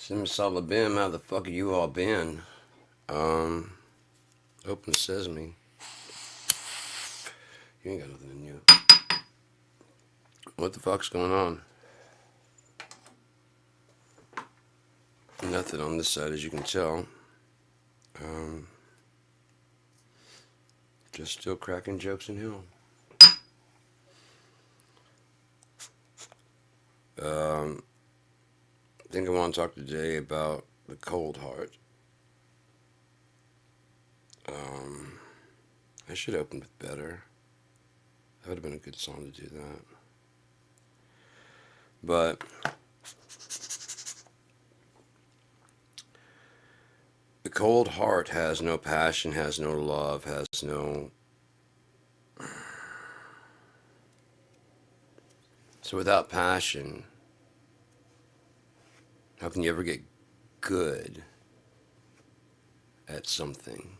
Simsalabim, how the fuck have you all been? Um, Open sesame. You ain't got nothing in you. What the fuck's going on? Nothing on this side, as you can tell. Um, just still cracking jokes in hell. I think I want to talk today about the cold heart. I should open with Better. That would have been a good song to do that. But the cold heart has no passion, has no love, has no. So without passion, how can you ever get good at something?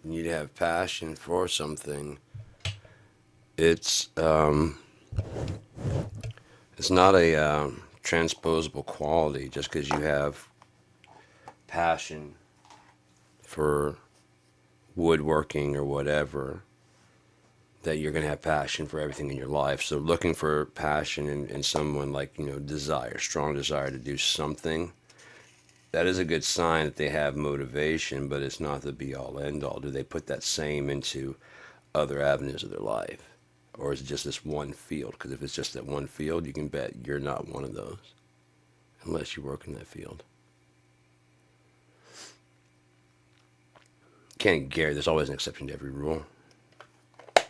You need to have passion for something. It's it's not a transposable quality just because you have passion for woodworking or whatever, that you're going to have passion for everything in your life. So looking for passion in someone, like, desire, strong desire to do something, that is a good sign that they have motivation, but it's not the be all end all. Do they put that same into other avenues of their life? Or is it just this one field? Because if it's just that one field, you can bet you're not one of those unless you work in that field. Can't guarantee, there's always an exception to every rule. But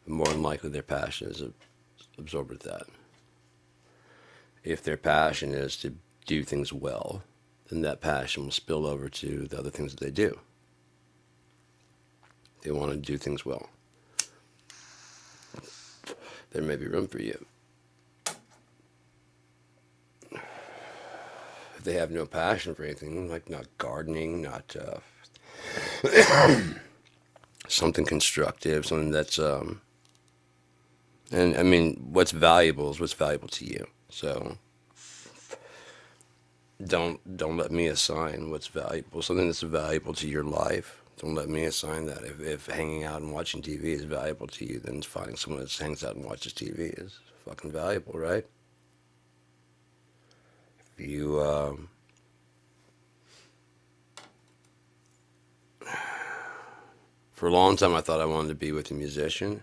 more than likely, their passion is absorbed with that. If their passion is to do things well, then that passion will spill over to the other things that they do. They want to do things well. There may be room for you. If they have no passion for anything, like not gardening, not something constructive, something that's and I mean, what's valuable is what's valuable to you. So don't let me assign what's valuable. Something that's valuable to your life, don't let me assign that. If hanging out and watching TV is valuable to you, then finding someone that hangs out and watches TV is fucking valuable, right? If you for a long time, I thought I wanted to be with a musician.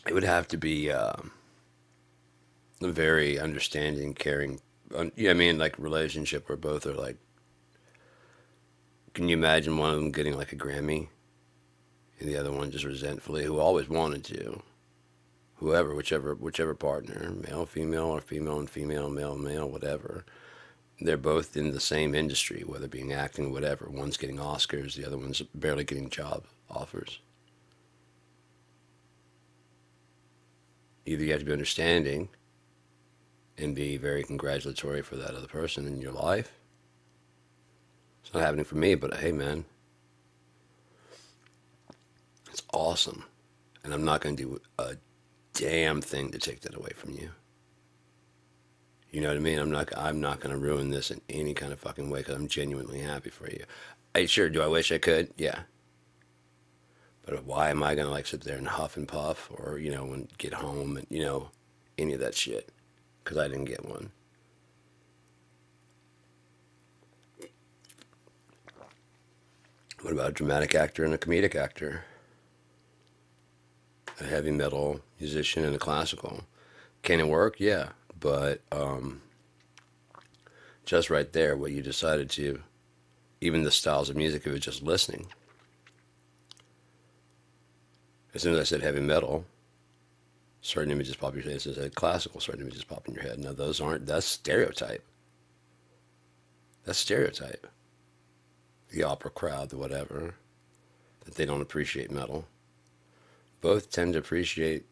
It would have to be a very understanding, caring, yeah, I mean, like relationship where both are like. Can you imagine one of them getting like a Grammy and the other one just resentfully, who always wanted to, whoever, whichever partner, male, female, or female and female, male, male, whatever. They're both in the same industry, whether being acting, whatever. One's getting Oscars, the other one's barely getting job offers. Either you have to be understanding and be very congratulatory for that other person in your life. It's not happening for me, but hey, man, it's awesome. And I'm not going to do a damn thing to take that away from you. You know what I mean? I'm not going to ruin this in any kind of fucking way because I'm genuinely happy for you. Sure, do I wish I could? Yeah. But why am I going to like sit there and huff and puff or, and get home and, any of that shit? Because I didn't get one. What about a dramatic actor and a comedic actor? A heavy metal musician and a classical. Can it work? Yeah. But just right there, what you decided to, even the styles of music, if it's just listening. As soon as I said heavy metal, certain images pop in your head. As soon as I said classical, certain images pop in your head. Now that's stereotype. That's stereotype. The opera crowd, the whatever, that they don't appreciate metal. Both tend to appreciate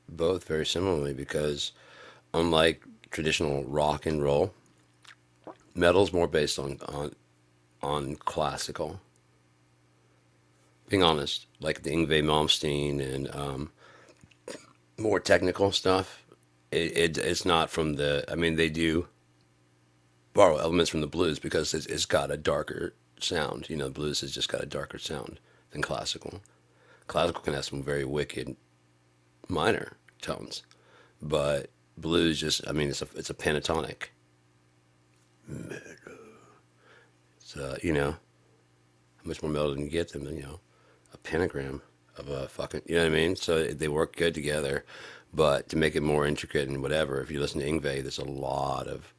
both very similarly because unlike traditional rock and roll, metal's more based on classical. Being honest, like the Yngwie Malmsteen and more technical stuff. It's not from the. I mean, they do borrow elements from the blues because it's got a darker sound. You know, blues has just got a darker sound than classical. Classical can have some very wicked minor tones, but blues just. I mean, it's a pentatonic. So you know, how much more melody can you get them than a pentagram of a fucking. You know what I mean? So they work good together. But to make it more intricate and whatever, if you listen to Ingve, there's a lot of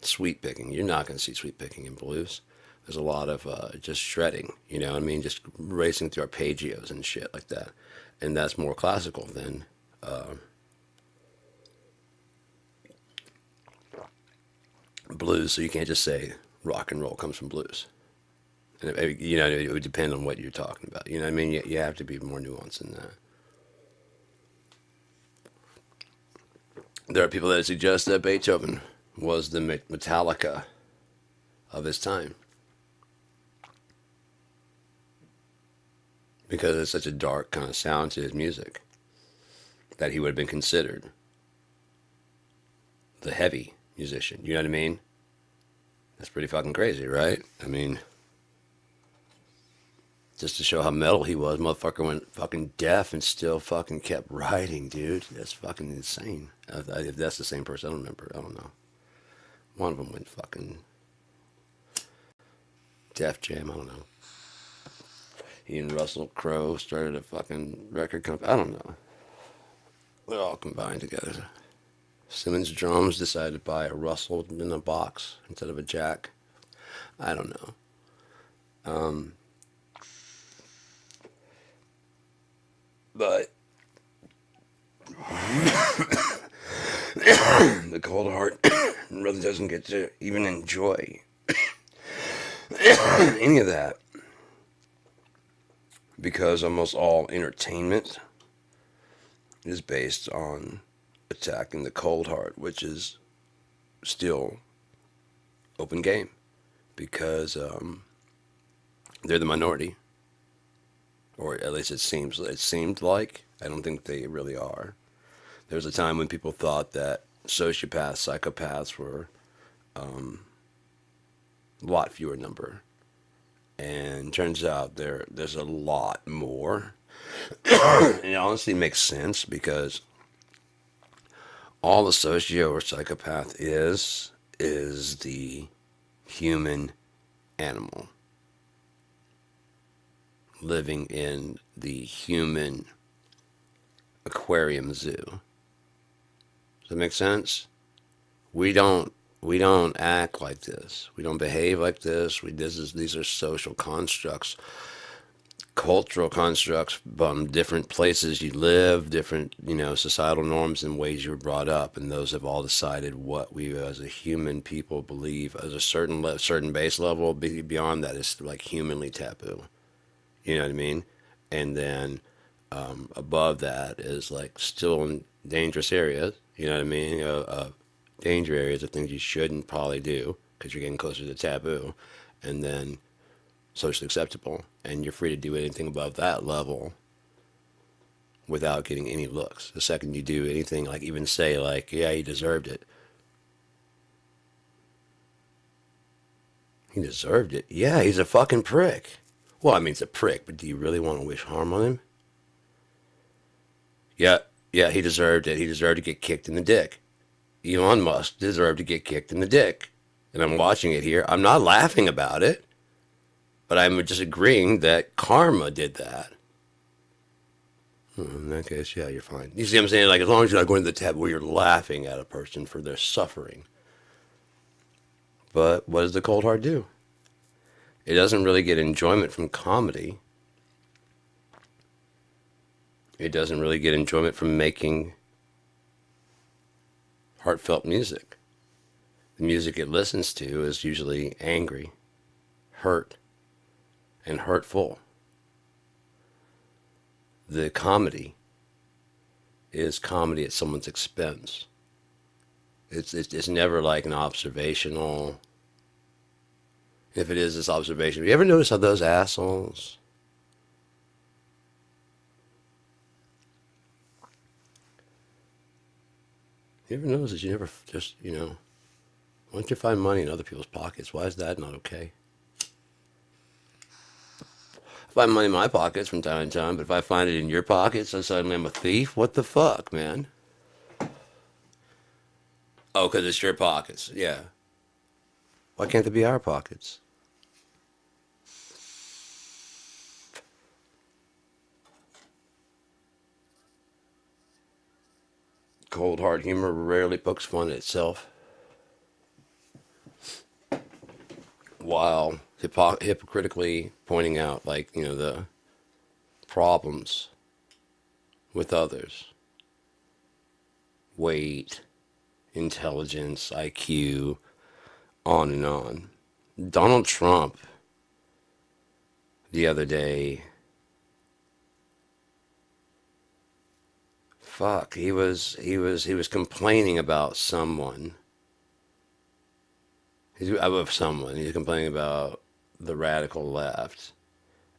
sweep picking. You're not going to see sweep picking in blues. There's a lot of just shredding, you know what I mean? Just racing through arpeggios and shit like that. And that's more classical than blues. So you can't just say rock and roll comes from blues. And you know, it would depend on what you're talking about. You know what I mean? You have to be more nuanced than that. There are people that suggest that Beethoven was the Metallica of his time because it's such a dark kind of sound to his music that he would have been considered the heavy musician. You know what I mean? That's pretty fucking crazy, right? I mean, just to show how metal he was, motherfucker went fucking deaf and still fucking kept writing, dude. That's fucking insane. If that's the same person, I don't remember. I don't know. One of them went fucking Def Jam. I don't know. He and Russell Crowe started a fucking record company. I don't know. It all combined together. Simmons Drums decided to buy a Russell in a box instead of a Jack. I don't know. But the cold heart really doesn't get to even enjoy any of that because almost all entertainment is based on attacking the cold heart, which is still open game because they're the minority, or at least it seemed like. I don't think they really are. There was a time when people thought that sociopaths, psychopaths were a lot fewer number, and turns out there's a lot more. And it honestly makes sense because all the socio or psychopath is the human animal living in the human aquarium zoo. Does that make sense? We don't act like this. We don't behave like this. These are social constructs, cultural constructs from different places you live, different societal norms and ways you were brought up, and those have all decided what we as a human people believe as a certain base level. Beyond that is like humanly taboo. You know what I mean? And then above that is like still in dangerous areas. You know what I mean? Danger areas of things you shouldn't probably do because you're getting closer to taboo, and then socially acceptable, and you're free to do anything above that level without getting any looks. The second you do anything like even say like, yeah, he deserved it. He deserved it. Yeah, he's a fucking prick. Well, I mean, it's a prick, but do you really want to wish harm on him? Yeah, yeah, he deserved it. He deserved to get kicked in the dick. Elon Musk deserved to get kicked in the dick. And I'm watching it here. I'm not laughing about it, but I'm just agreeing that karma did that. In that case, yeah, you're fine. You see what I'm saying? Like, as long as you're not going to the tab where you're laughing at a person for their suffering. But what does the cold heart do? It doesn't really get enjoyment from comedy. It doesn't really get enjoyment from making heartfelt music. The music it listens to is usually angry, hurt, and hurtful. The comedy is comedy at someone's expense. It's never like an observational. If it is, it's observational. You ever notice how those assholes You ever notice that you never just, why don't you find money in other people's pockets? Why is that not okay? I find money in my pockets from time to time, but if I find it in your pockets, then suddenly I'm a thief? What the fuck, man? Oh, because it's your pockets. Yeah. Why can't they be our pockets? Cold hard humor rarely pokes fun at itself, while hypocritically pointing out, like, the problems with others. Weight, intelligence, IQ, on and on. Donald Trump the other day, fuck, he was complaining about someone. He's complaining about the radical left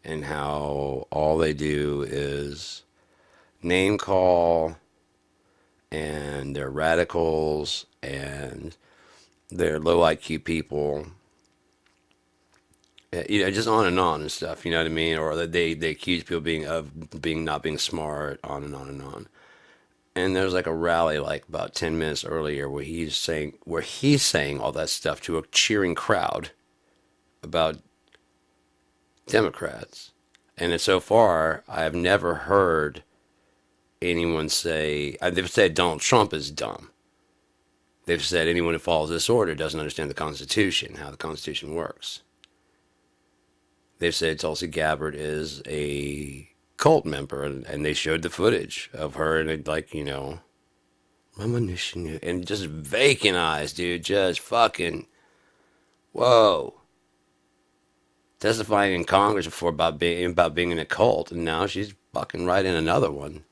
and how all they do is name call, and they're radicals, and they're low IQ people, just on and on and stuff. You know what I mean? Or that they accuse people being not being smart, on and on and on. And there's like a rally like about 10 minutes earlier where he's saying all that stuff to a cheering crowd about Democrats. And so far, I have never heard anyone say, they've said Donald Trump is dumb. They've said anyone who follows this order doesn't understand the Constitution, how the Constitution works. They've said Tulsi Gabbard is a cult member, and they showed the footage of her, and it, like, reminiscing, and just vacant eyes, dude, just fucking, whoa. Testifying in Congress before about being in a cult, and now she's fucking right in another one.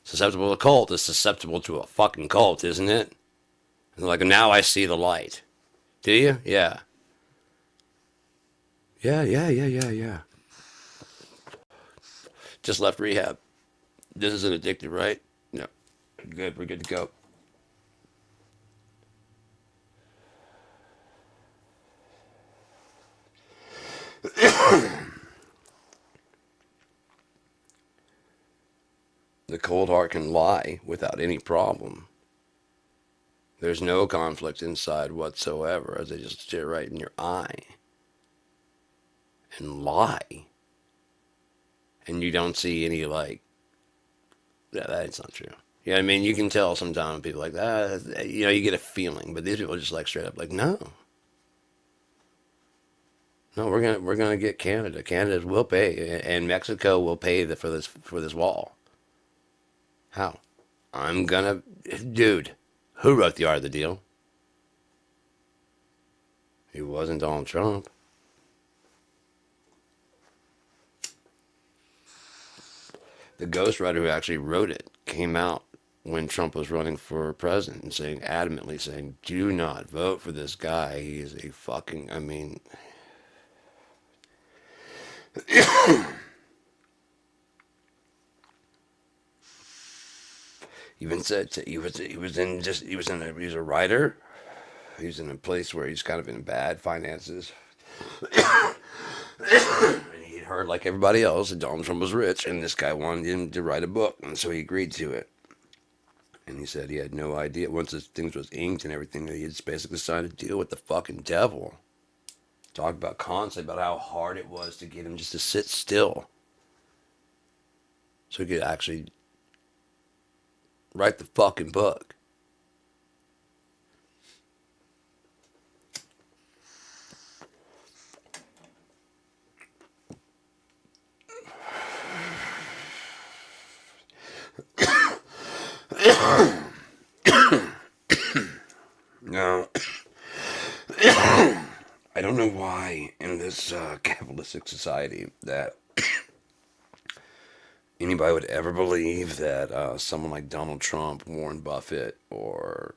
Susceptible to a cult is susceptible to a fucking cult, isn't it? And like, now I see the light. Do you? Yeah. Yeah, yeah, yeah, yeah, yeah. Just left rehab. This isn't addicted, right? No. Good, we're good to go. The cold heart can lie without any problem. There's no conflict inside whatsoever, as they just stare right in your eye and lie. And you don't see any, like, yeah, that's not true. You know what I mean? You can tell sometimes people like that, you get a feeling, but these people are just like straight up like, no, no, we're gonna get Canada. Canada will pay, and Mexico will pay for this wall. How? I'm gonna, dude. Who wrote the art of the deal? It wasn't Donald Trump. The ghostwriter who actually wrote it came out when Trump was running for president and adamantly saying, do not vote for this guy. He is a fucking, I mean, even said he was a writer. He's in a place where he's kind of in bad finances. And he'd heard, like everybody else, that Donald Trump was rich, and this guy wanted him to write a book, and so he agreed to it. And he said he had no idea. Once the things was inked and everything, he just basically signed a deal with the fucking devil. Talk about concept, about how hard it was to get him just to sit still, so he could actually write the fucking book. Now, I don't know why in this capitalistic society that anybody would ever believe that someone like Donald Trump, Warren Buffett, or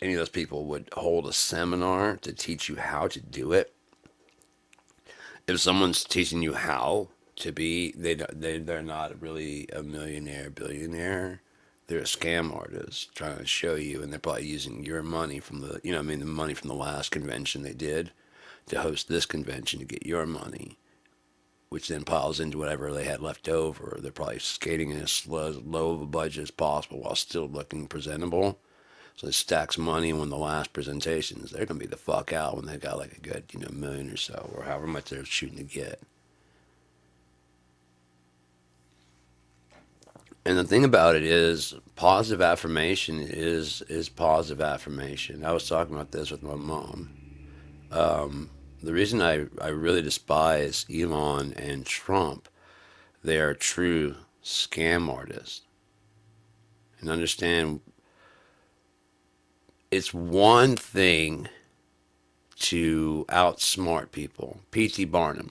any of those people would hold a seminar to teach you how to do it. If someone's teaching you how to be, they're not really a millionaire, billionaire. they're a scam artist trying to show you, and they're probably using your money from the, you know, I mean, the money from the last convention they did to host this convention to get your money, which then piles into whatever they had left over. They're probably skating in as low of a budget as possible while still looking presentable. So it stacks money when the last presentations, they're going to be the fuck out when they got like a good, you know, million or so, or however much they're shooting to get. And the thing about it is, positive affirmation is positive affirmation. I was talking about this with my mom. The reason I really despise Elon and Trump, they are true scam artists. And understand, it's one thing to outsmart people. P.T. Barnum,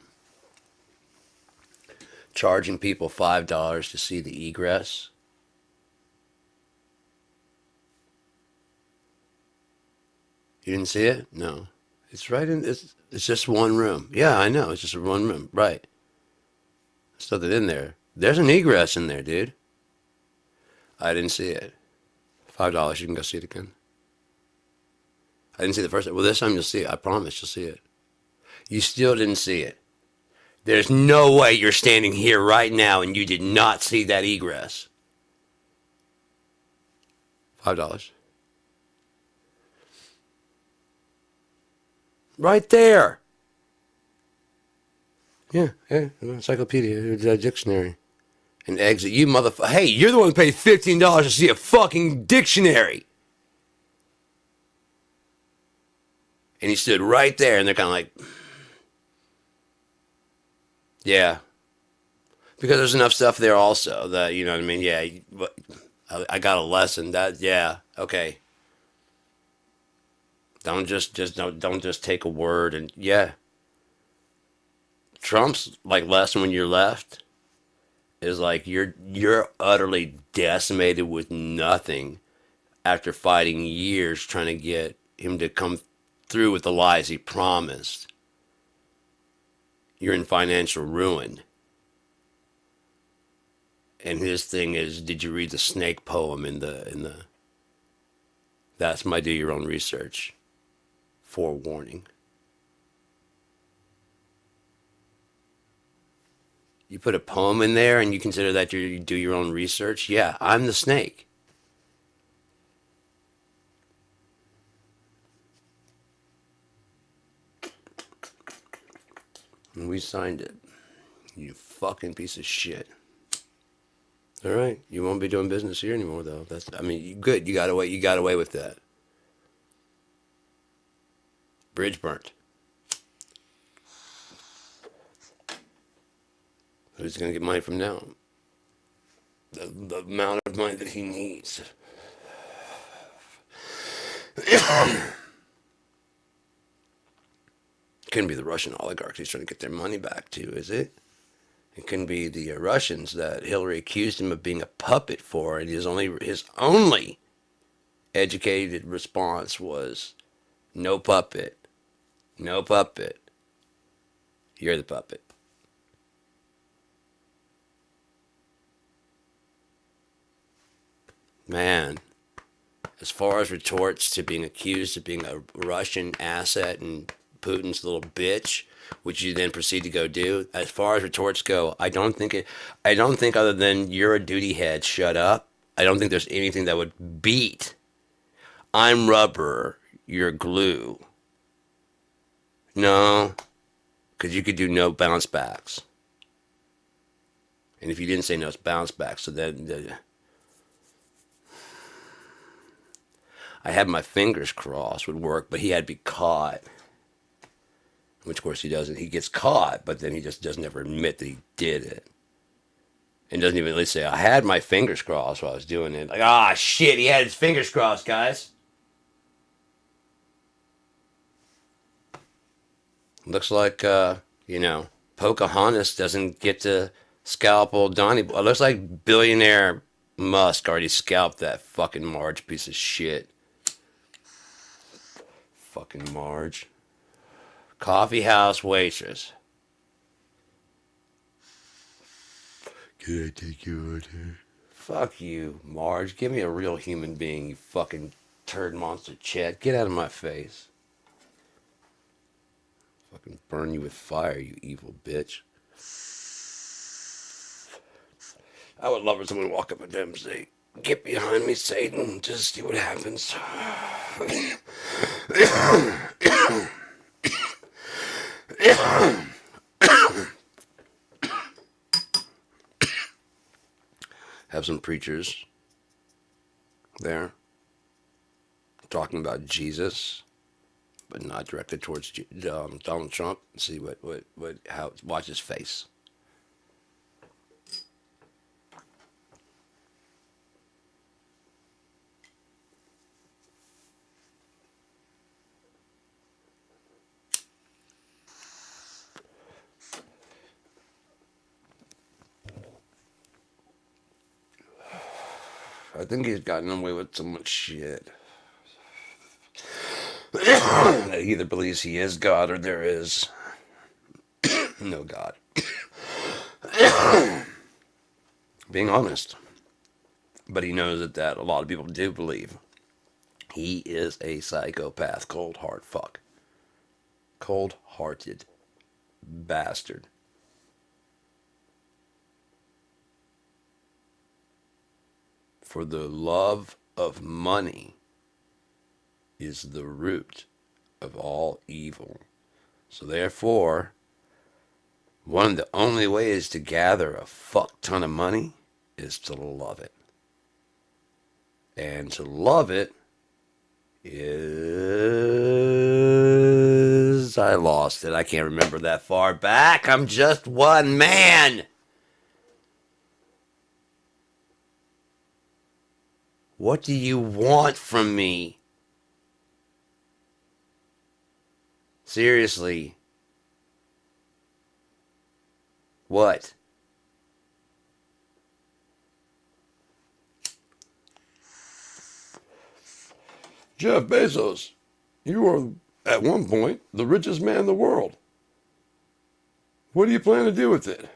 charging people $5 to see the egress. You didn't see it? No. It's right in, it's just one room. Yeah, I know. It's just one room. Right. There's nothing in there. There's an egress in there, dude. I didn't see it. $5. You can go see it again. I didn't see the first time. Well, this time you'll see it. I promise you'll see it. You still didn't see it. There's no way you're standing here right now and you did not see that egress. $5. Right there. Yeah, encyclopedia, dictionary. An exit. You motherfucker. Hey, you're the one who paid $15 to see a fucking dictionary. And he stood right there, and they're kind of like, yeah. Because there's enough stuff there also that, you know what I mean? Yeah, I got a lesson. That, yeah, okay. Don't just take a word and, yeah. Trump's like lesson when you're left is like you're utterly decimated with nothing after fighting years trying to get him to come through with the lies he promised. You're in financial ruin. And his thing is, did you read the snake poem in the that's my do your own research forewarning. You put a poem in there and you consider that you do your own research? Yeah, I'm the snake. And we signed it. You fucking piece of shit. All right, you won't be doing business here anymore, though. That's, I mean, good. You got away. You got away with that. Bridge burnt. Who's gonna get money from now? The amount of money that he needs. Couldn't be the Russian oligarchs he's trying to get their money back to, is it? It couldn't be the Russians that Hillary accused him of being a puppet for, and his only educated response was, "No puppet, no puppet. You're the puppet." Man, as far as retorts to being accused of being a Russian asset and Putin's little bitch, which you then proceed to go do, as far as retorts go, I don't think other than you're a duty head, shut up. I don't think there's anything that would beat I'm rubber, you're glue. No, because you could do no bounce backs. And if you didn't say no, it's bounce backs. So then I had my fingers crossed would work, but he had to be caught. Which, of course, he doesn't. He gets caught, but then he just doesn't ever admit that he did it. And doesn't even at least say, I had my fingers crossed while I was doing it. Like, ah, shit, he had his fingers crossed, guys. Looks like, Pocahontas doesn't get to scalp old Donnie. It looks like billionaire Musk already scalped that fucking Marge piece of shit. Fucking Marge. Coffee house waitress. Can I take your order? Fuck you, Marge. Give me a real human being, you fucking turd monster Chet. Get out of my face. Fucking burn you with fire, you evil bitch. I would love for someone to walk up and them and say, "Get behind me, Satan. Just see what happens." Have some preachers there talking about Jesus, but not directed towards Donald Trump. See how, watch his face. I think he's gotten away with so much shit. That he either believes he is God or there is no God. Being honest. But he knows that a lot of people do believe. He is a psychopath, cold hard fuck. Cold hearted bastard. For the love of money is the root of all evil. So therefore, one of the only ways to gather a fuck ton of money is to love it. And to love it is... I lost it. I can't remember that far back. I'm just one man. What do you want from me? Seriously. What? Jeff Bezos, you were at one point the richest man in the world. What do you plan to do with it?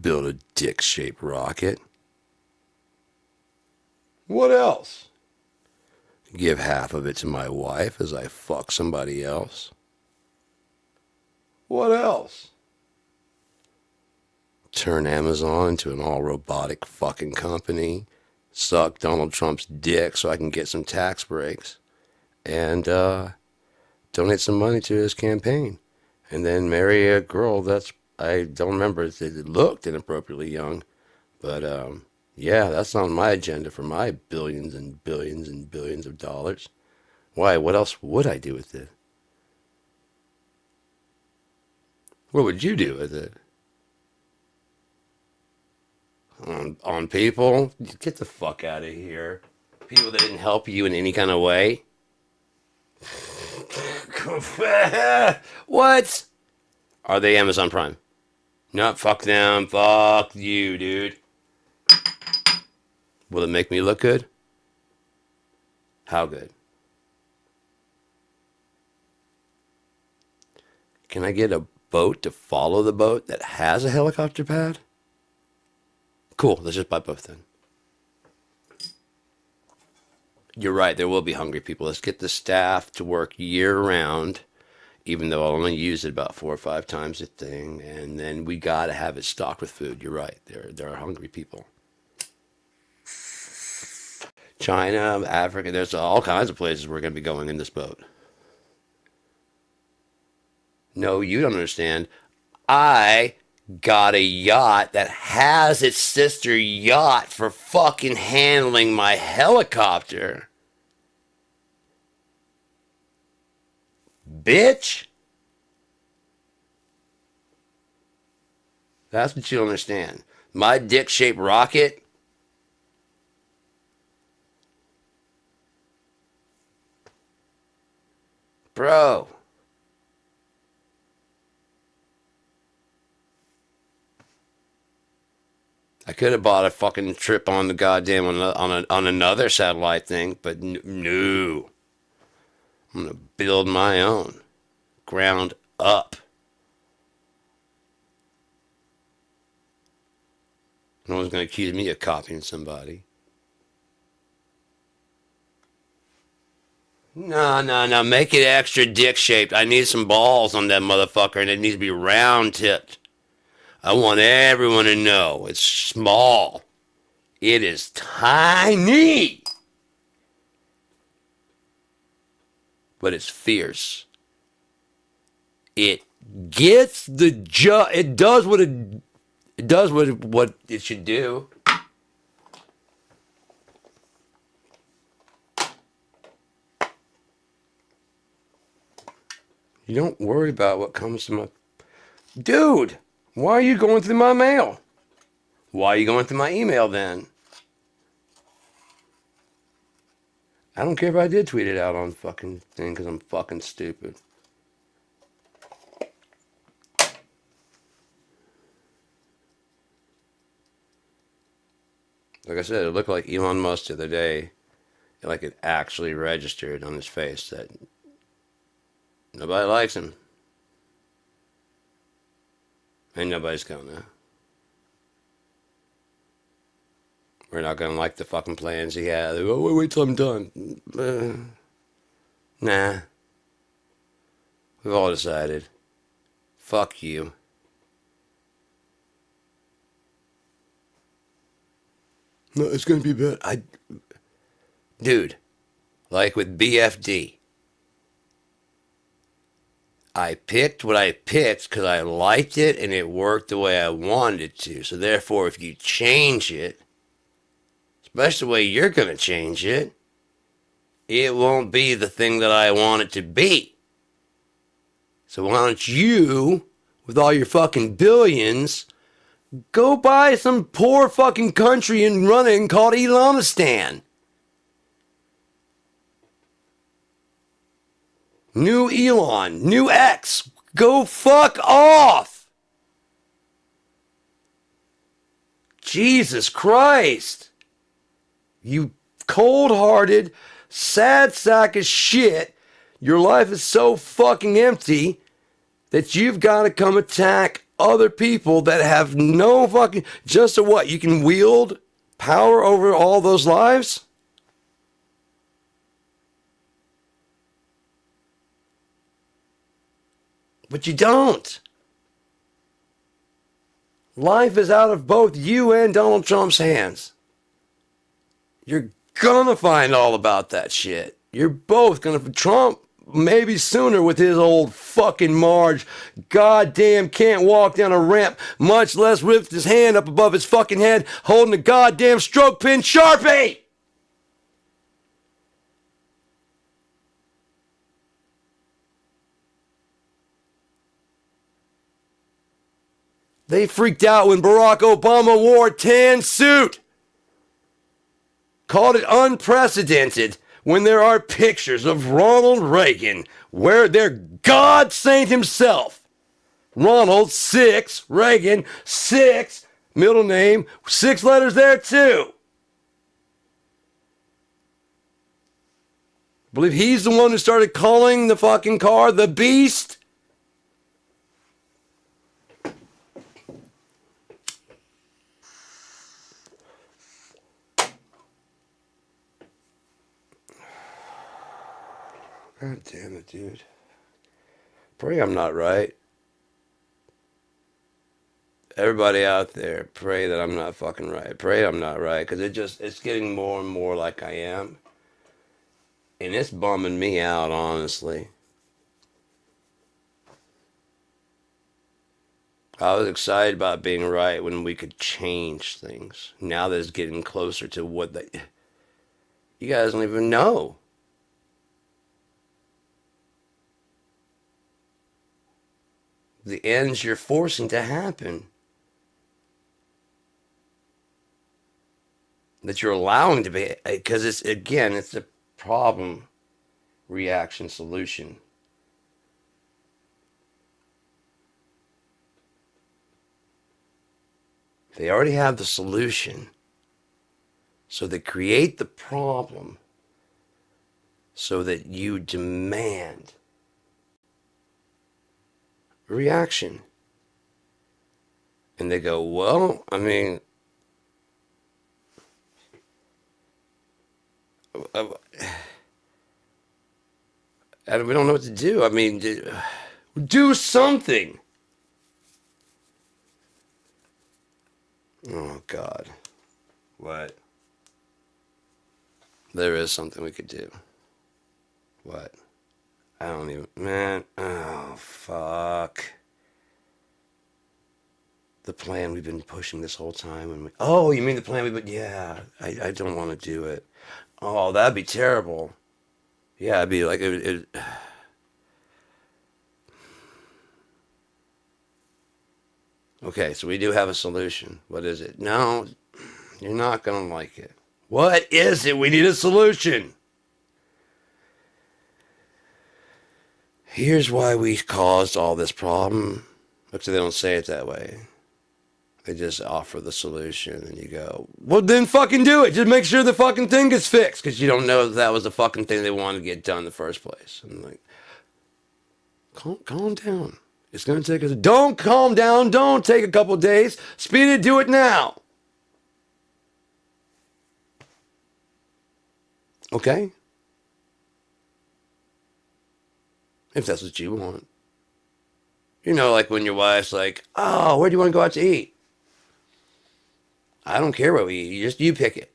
Build a dick-shaped rocket. What else? Give half of it to my wife as I fuck somebody else. What else? Turn Amazon into an all-robotic fucking company. Suck Donald Trump's dick so I can get some tax breaks. And donate some money to his campaign. And then marry a girl that's, I don't remember, it looked inappropriately young. But yeah, that's on my agenda for my billions and billions and billions of dollars. Why? What else would I do with it? What would you do with it? On people? Get the fuck out of here. People that didn't help you in any kind of way? What? Are they Amazon Prime? No, fuck them. Fuck you, dude. Will it make me look good? How good? Can I get a boat to follow the boat that has a helicopter pad? Cool, let's just buy both then. You're right, there will be hungry people. Let's get the staff to work year round, even though I'll only use it about 4 or 5 times a thing, and then we gotta have it stocked with food. You're right, there are hungry people. China, Africa, there's all kinds of places we're gonna be going in this boat. No, you don't understand. I got a yacht that has its sister yacht for fucking handling my helicopter. Bitch. That's what you don't understand. My dick-shaped rocket. Bro. I could have bought a fucking trip on the goddamn on another satellite thing, but no. I'm gonna build my own, ground up. No one's going to accuse me of copying somebody. No, no, no. Make it extra dick shaped. I need some balls on that motherfucker, and it needs to be round tipped. I want everyone to know it's small. It is tiny. But it's fierce. It gets the job. It does what what it should do. You don't worry about what comes to my... Dude, why are you going through my mail? Why are you going through my email then? I don't care if I did tweet it out on fucking thing because I'm fucking stupid. Like I said, it looked like Elon Musk the other day. Like it actually registered on his face that nobody likes him. And nobody's gonna. We're not gonna like the fucking plans he had. Oh, wait till I'm done. Nah. We've all decided. Fuck you. No, it's gonna be bad. Dude, like with BFD, I picked what I picked because I liked it and it worked the way I wanted it to. So therefore, if you change it, especially the way you're going to change it, it won't be the thing that I want it to be. So why don't you, with all your fucking billions, go buy some poor fucking country and run it called Elonistan. New Elon, new X, go fuck off. Jesus Christ. You cold-hearted, sad sack of shit. Your life is so fucking empty that you've got to come attack other people that have no fucking... Just so what? You can wield power over all those lives? But you don't. Life is out of both you and Donald Trump's hands. You're gonna find all about that shit. You're both gonna... Trump, maybe sooner with his old fucking Marge. Goddamn can't walk down a ramp, much less lift his hand up above his fucking head holding a goddamn stroke pin Sharpie! They freaked out when Barack Obama wore a tan suit. Called it unprecedented when there are pictures of Ronald Reagan where their God Saint himself, Ronald 6, Reagan 6, middle name, 6 letters there too. I believe he's the one who started calling the fucking car the Beast. God damn it, dude. Pray I'm not right. Everybody out there, pray that I'm not fucking right. Pray I'm not right, because it's getting more and more like I am. And it's bumming me out, honestly. I was excited about being right when we could change things. Now that it's getting closer to what they... You guys don't even know. The ends you're forcing to happen. That you're allowing to be, because it's a problem, reaction, solution. They already have the solution. So they create the problem so that you demand reaction. And they go, well, I mean, And we don't know what to do. I mean, do something. Oh, God. What? There is something we could do. What? I don't even. Man. Oh, fuck. The plan we've been pushing this whole time. Oh, you mean the plan we've been. Yeah. I don't want to do it. Oh, that'd be terrible. Yeah, it'd be like. Okay, so we do have a solution. What is it? No, you're not going to like it. What is it? We need a solution. Here's why we caused all this problem. Actually, they don't say it that way. They just offer the solution, and you go, well, then fucking do it. Just make sure the fucking thing gets fixed, because you don't know that was the fucking thing they wanted to get done in the first place. I'm like, calm down. It's going to take us. Don't calm down. Don't take a couple days. Speed it. Do it now. Okay? If that's what you want. You know, like when your wife's like, oh, where do you want to go out to eat? I don't care what we eat. You pick it.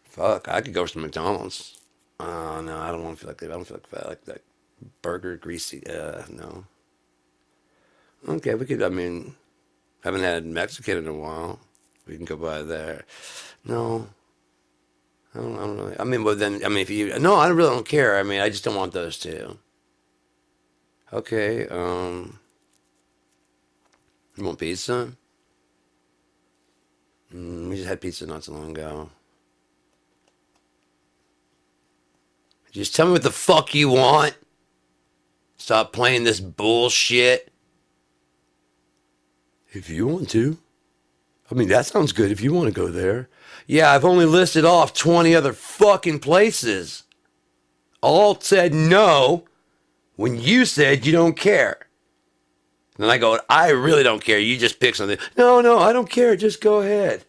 Fuck, I could go to McDonald's. Oh, no, I don't want to feel like that. I don't feel like that burger, greasy. No. Okay, we could, I mean, haven't had Mexican in a while. We can go by there. No. I don't really. I mean, but then, I mean, if you, no, I really don't care. I mean, I just don't want those two. Okay, you want pizza? We just had pizza not so long ago. Just tell me what the fuck you want. Stop playing this bullshit. If you want to. I mean, that sounds good if you want to go there. Yeah, I've only listed off 20 other fucking places. All said no when you said you don't care. And then I go, I really don't care. You just pick something. No, I don't care. Just go ahead.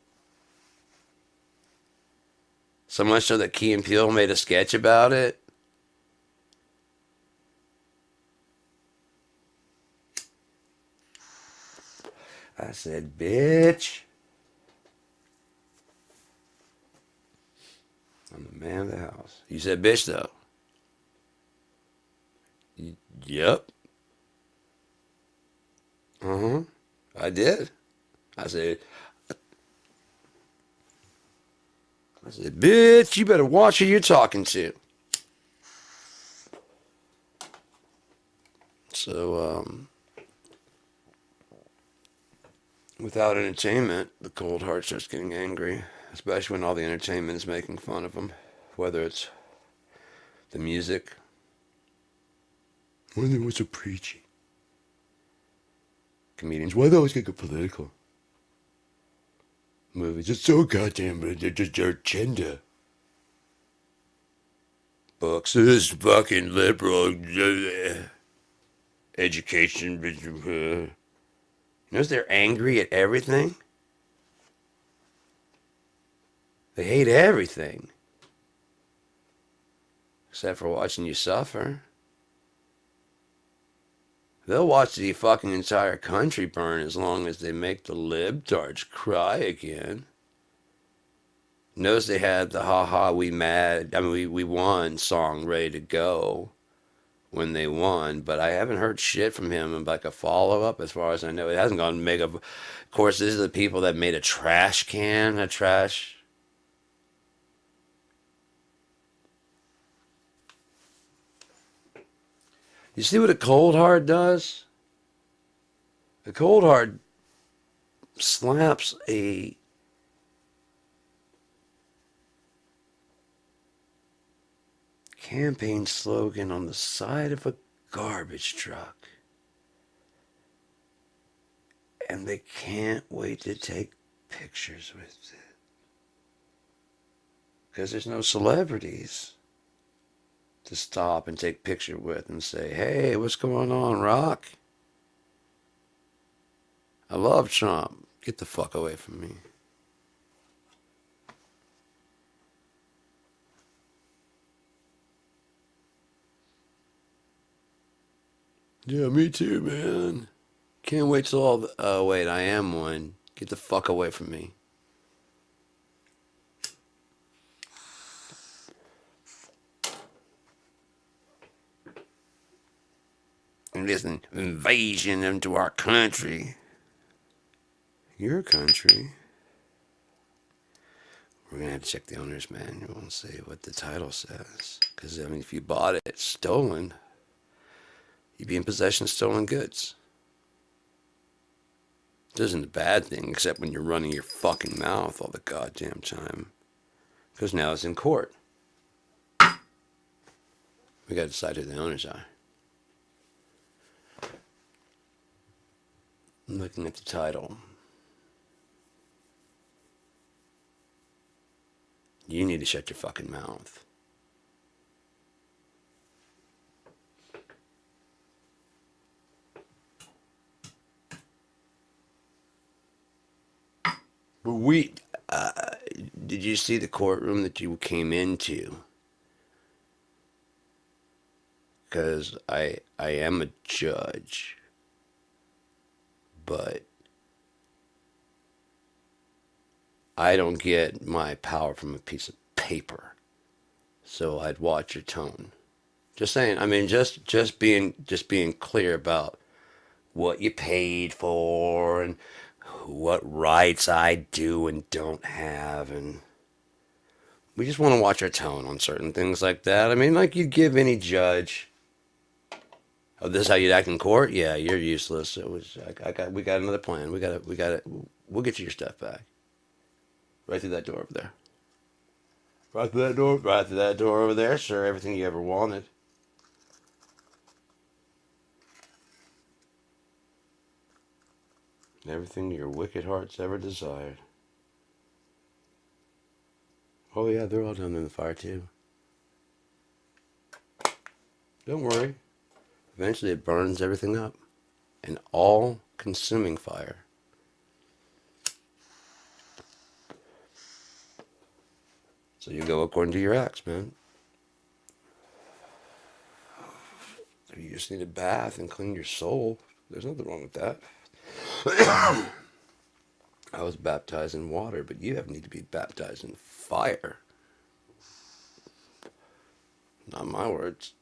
So much so that Key and Peele made a sketch about it. I said, bitch. I'm the man of the house. You said bitch, though. Yep. Uh-huh. I did. I said, bitch, you better watch who you're talking to. So, without entertainment, the cold heart starts getting angry, especially when all the entertainment is making fun of them, whether it's the music. Why they were so preachy? Comedians, why they always get political? Movies, it's so goddamn, their agenda. Books, this fucking liberal education. Notice they're angry at everything. They hate everything. Except for watching you suffer. They'll watch the fucking entire country burn as long as they make the libtards cry again. Notice they had the haha we mad, I mean we won song ready to go when they won, but I haven't heard shit from him in like a follow-up as far as I know. It hasn't gone mega. Of course, this is the people that made a trash can, a trash. You see what a cold hard does? A cold hard slaps a campaign slogan on the side of a garbage truck. And they can't wait to take pictures with it. Because there's no celebrities to stop and take picture with and say, hey, what's going on, Rock? I love Trump. Get the fuck away from me. Yeah, me too, man. Can't wait till all the. Oh, wait, I am one. Get the fuck away from me. And this invasion into our country. Your country? We're gonna have to check the owner's manual and see what the title says. Because, I mean, if you bought it stolen, you'd be in possession of stolen goods. This isn't a bad thing, except when you're running your fucking mouth all the goddamn time. Because now it's in court. We gotta decide who the owners are. I'm looking at the title. You need to shut your fucking mouth. But did you see the courtroom that you came into? Because I am a judge, but I don't get my power from a piece of paper. So I'd watch your tone. Just saying. I mean, just being clear about what you paid for and what rights I do and don't have, and we just want to watch our tone on certain things like that. I mean, like you'd give any judge. Oh, this is how you'd act in court? Yeah, you're useless. It was. We got another plan. We got it. We'll get you your stuff back. Right through that door over there. Right through that door. Right through that door over there, sir. Everything you ever wanted. Everything your wicked hearts ever desired. Oh yeah, they're all down in the fire too. Don't worry. Eventually it burns everything up. An all-consuming fire. So you go according to your acts, man. You just need a bath and clean your soul. There's nothing wrong with that. I was baptized in water, but you need to be baptized in fire. Not my words.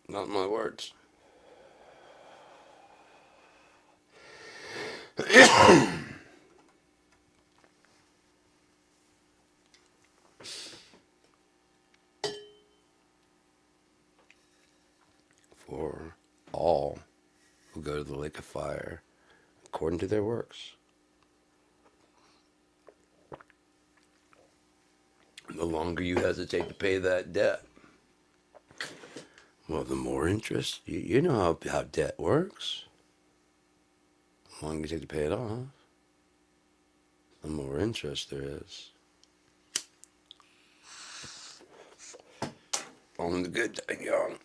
Not my words. For all who go to the lake of fire according to their works. The longer you hesitate to pay that debt, well, the more interest. You know how debt works. The longer you take to pay it off, the more interest there is. On the good day, young.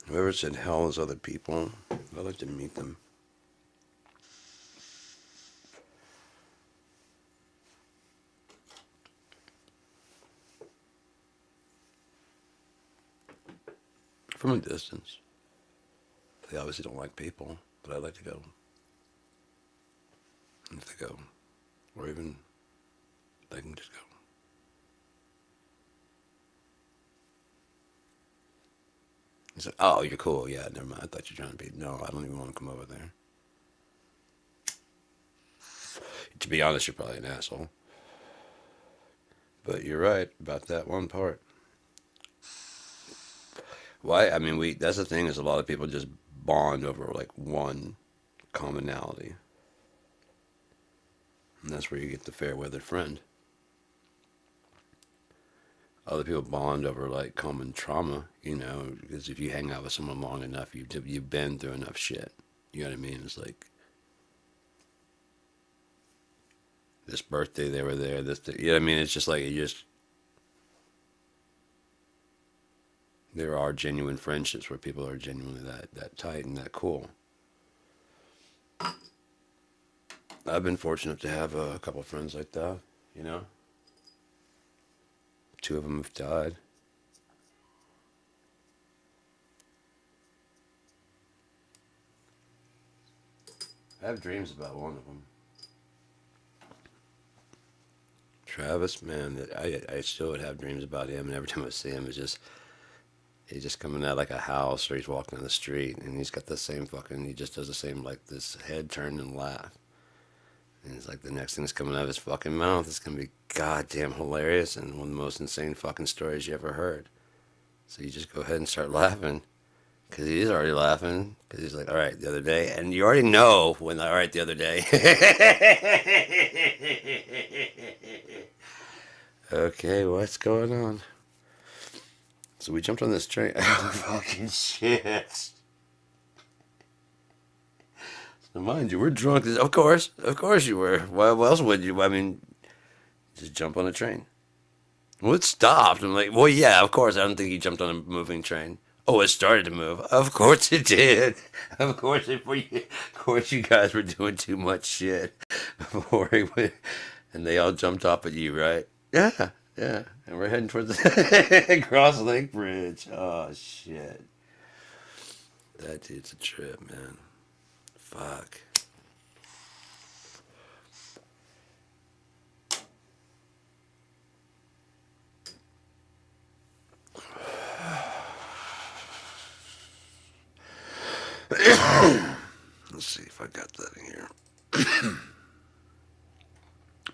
Whoever said hell is other people, I'd like to meet them. From a distance. They obviously don't like people, but I'd like to go. And if they go, or even they can just go. He said, "Oh, you're cool. Yeah, never mind. I thought you were trying to be. No, I don't even want to come over there." To be honest, you're probably an asshole. But you're right about that one part. Why? I mean, that's the thing is a lot of people just bond over like one commonality. And that's where you get the fair weather friend. Other people bond over like common trauma, because if you hang out with someone long enough, you've been through enough shit. You know what I mean? It's like this birthday they were there. You know what I mean? It's just like there are genuine friendships where people are genuinely that tight and that cool. I've been fortunate to have a couple of friends like that, you know. 2 of them have died. I have dreams about one of them. Travis, man, I still would have dreams about him, and every time I see him, he's just coming out like a house, or he's walking down the street, and he's got the same fucking, he just does the same, like, this head turn and laugh. And it's like the next thing that's coming out of his fucking mouth is going to be goddamn hilarious and one of the most insane fucking stories you ever heard. So you just go ahead and start laughing. Because he is already laughing. Because he's like, all right, the other day. And you already know when, all right, the other day. Okay, what's going on? So we jumped on this train. Oh, fucking shit. So mind you, we're drunk. Of course you were. Why else would you? I mean, just jump on a train. Well, it stopped. I'm like, well, yeah, of course. I don't think he jumped on a moving train. Oh, it started to move. Of course it did. Of course you guys were doing too much shit before he went, and they all jumped off at you, right? Yeah. And we're heading towards the Cross Lake Bridge. Oh shit. That dude's a trip, man. Fuck. Let's see if I got that in here.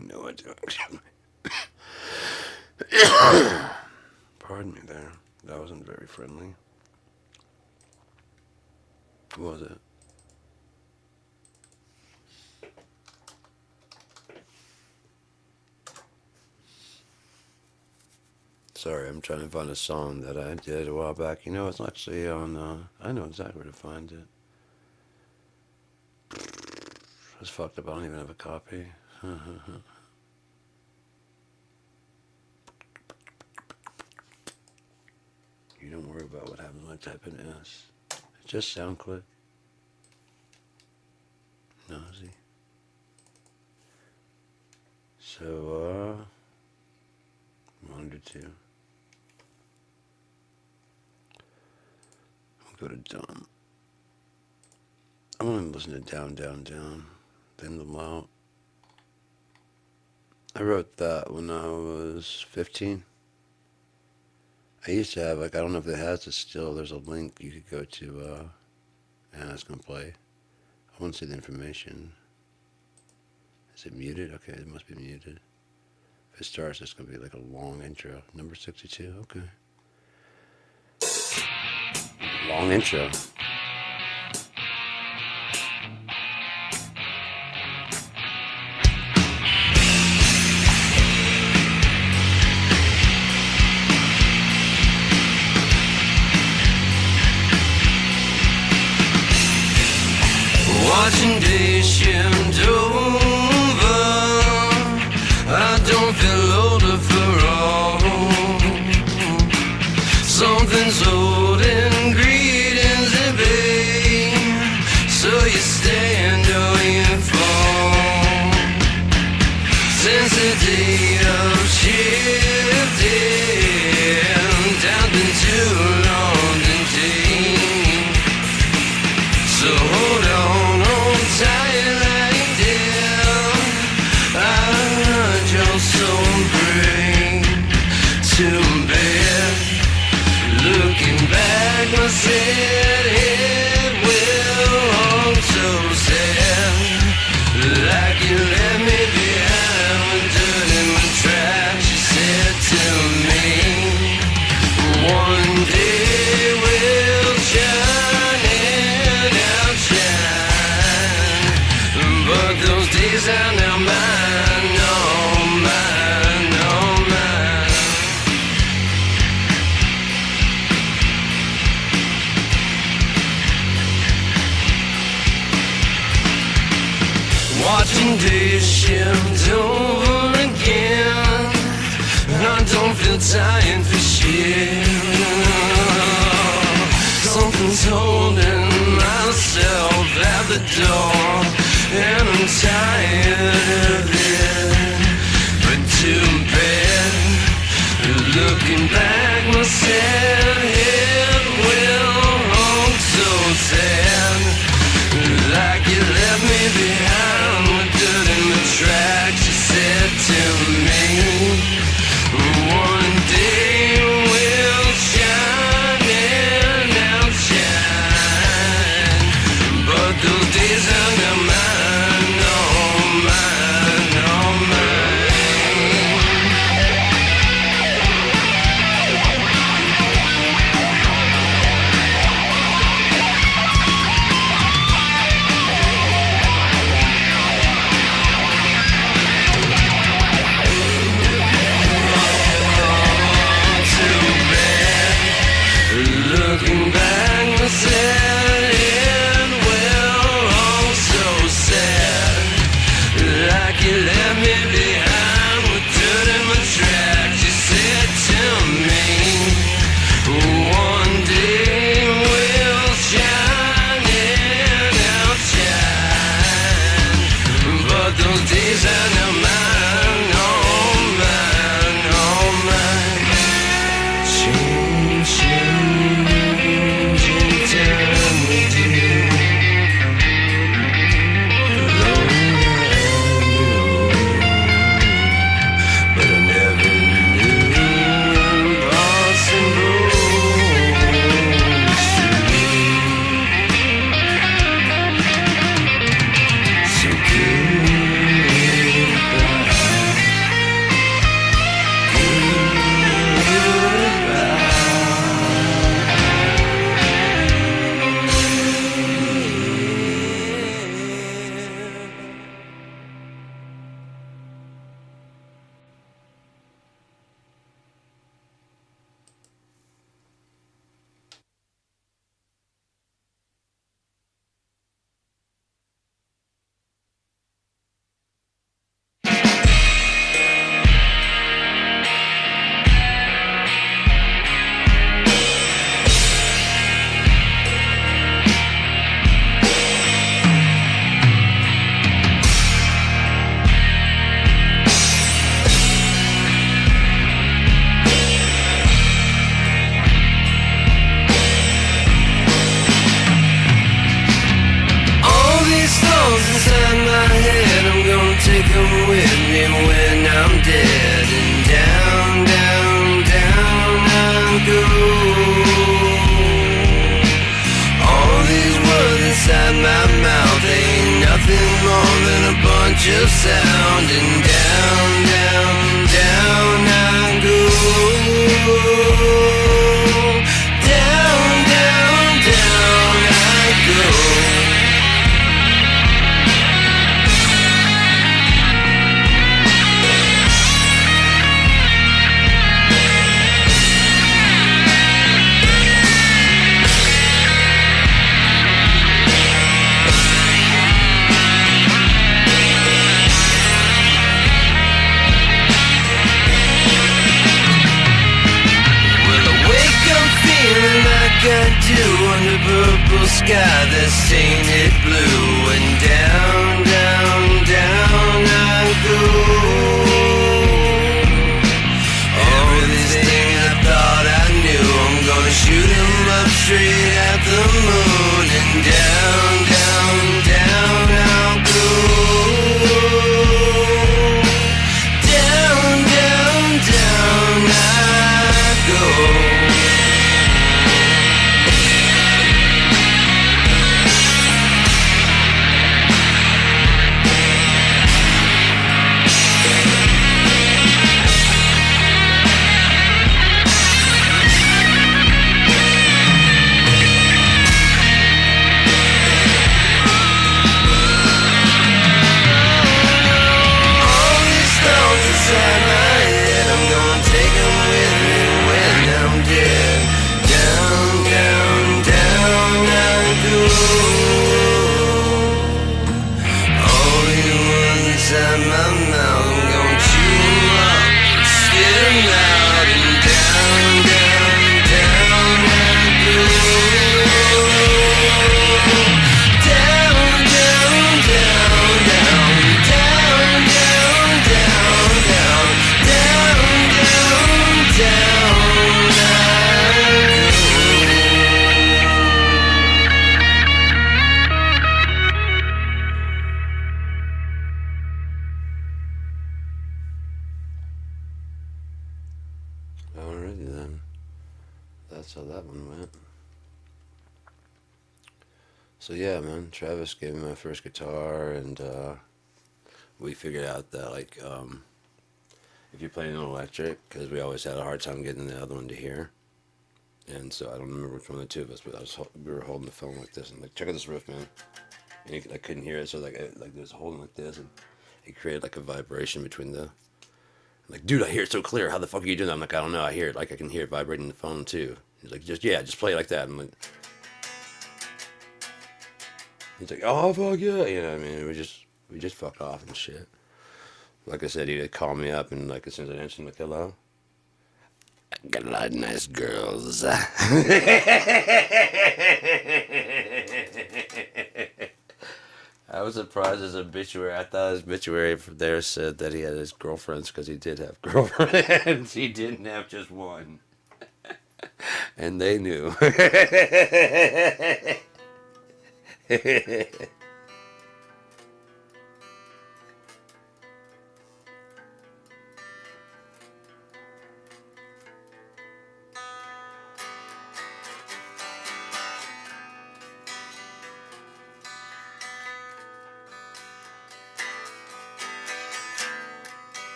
No, I don't. Pardon me there. That wasn't very friendly. What was it? Sorry, I'm trying to find a song that I did a while back. You know, it's actually on, I know exactly where to find it. It's fucked up, I don't even have a copy. You don't worry about what happens when I type in S. It's just SoundClick. Nosy. So, monitor 2. I'll go to Dumb. I'm going to listen to Down, Down, Down. Then the Loud. I wrote that when I was 15. I used to have, like, I don't know if it has it still. There's a link you could go to, and it's going to play. I want to see the information. Is it muted? Okay, it must be muted. If it starts, it's going to be like a long intro. Number 62, okay. Long intro. Watching days shift over, I don't feel older for all. Something's holding greetings in vain, so you stand or you fall. Since the day of shifting, down been too long indeed. So hold on. Tired like death, I heard your soul bring to bed. Looking back, my sad head will haunt so sad. Like you left me behind with dirt in my tracks. You said to me, one day we'll shine and outshine. But those days are now mine, oh mine, oh mine. Watching days shift over again, I don't feel tired for shit. hands holding myself at the door, and I'm tired of it, but too bad. Looking back, my sad head will hold so sad, like you left me behind with dirt in the tracks. You said to me, one day we'll shine and outshine, but those days are not mine, no, mine, no, mine. Looking back, my sad head will all so sad, like you left me behind with dirt in my tracks. You said to me, one day we'll shine and outshine, but those days are not mine, no, mine, no, mine. Change. Take them with me when I'm dead, and down, down, down I go. All these words inside my mouth ain't nothing more than a bunch of sound, and down, down, down I go. Down, down, down I go. I do under purple sky that's tainted blue, and down, down, down I go. Everything I thought I knew, I'm gonna shoot 'em up straight at the moon, and down, down, down I'll go. Down, down, down I go. So yeah, man, Travis gave me my first guitar, and we figured out that like if you're playing an electric, because we always had a hard time getting the other one to hear, and so I don't remember which one of the two of us, but we were holding the phone like this, and like check out this riff, man, and I couldn't hear it, so like it was holding like this, and it created like a vibration between the. Like, dude, I hear it so clear. How the fuck are you doing that? I'm like, I don't know. I hear it. Like, I can hear it vibrating in the phone too. He's like, just play it like that. I'm like, he's like, oh fuck yeah, you know what I mean? We just fucked off and shit. Like I said, he'd call me up, and like as soon as I answered, like, hello. I got a lot of nice girls. I was surprised his obituary. I thought his obituary from there said that he had his girlfriends, because he did have girlfriends. He didn't have just one. And they knew.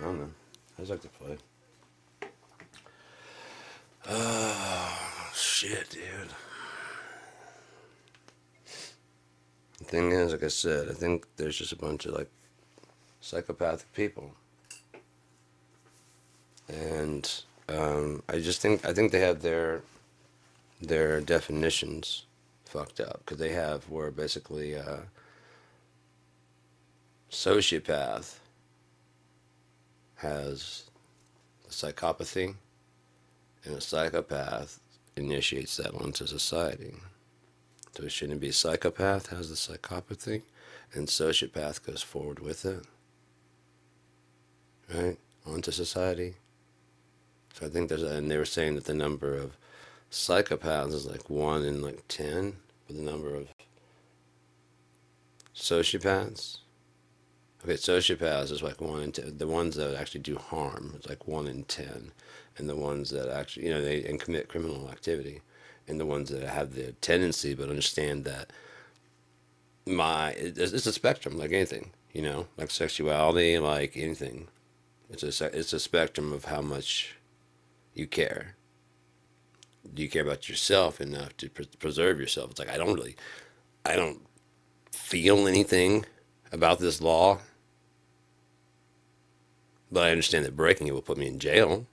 I don't know. I just like to play. Oh, shit, dude. The thing is, like I said, I think there's just a bunch of, like, psychopathic people. And I think they have their definitions fucked up. Because they have where basically sociopath has the psychopathy, and a psychopath initiates that onto society. So it shouldn't be psychopath has the psychopathy, and sociopath goes forward with it, right, onto society. So I think and they were saying that the number of psychopaths is like 1 in like 10, but the number of sociopaths. Okay, sociopaths is like 1 in 10. The ones that actually do harm is like 1 in 10. And the ones that actually, they and commit criminal activity. And the ones that have the tendency but understand that it's a spectrum like anything, like sexuality, like anything. It's a spectrum of how much you care. Do you care about yourself enough to preserve yourself? It's like, I don't feel anything about this law. But I understand that breaking it will put me in jail.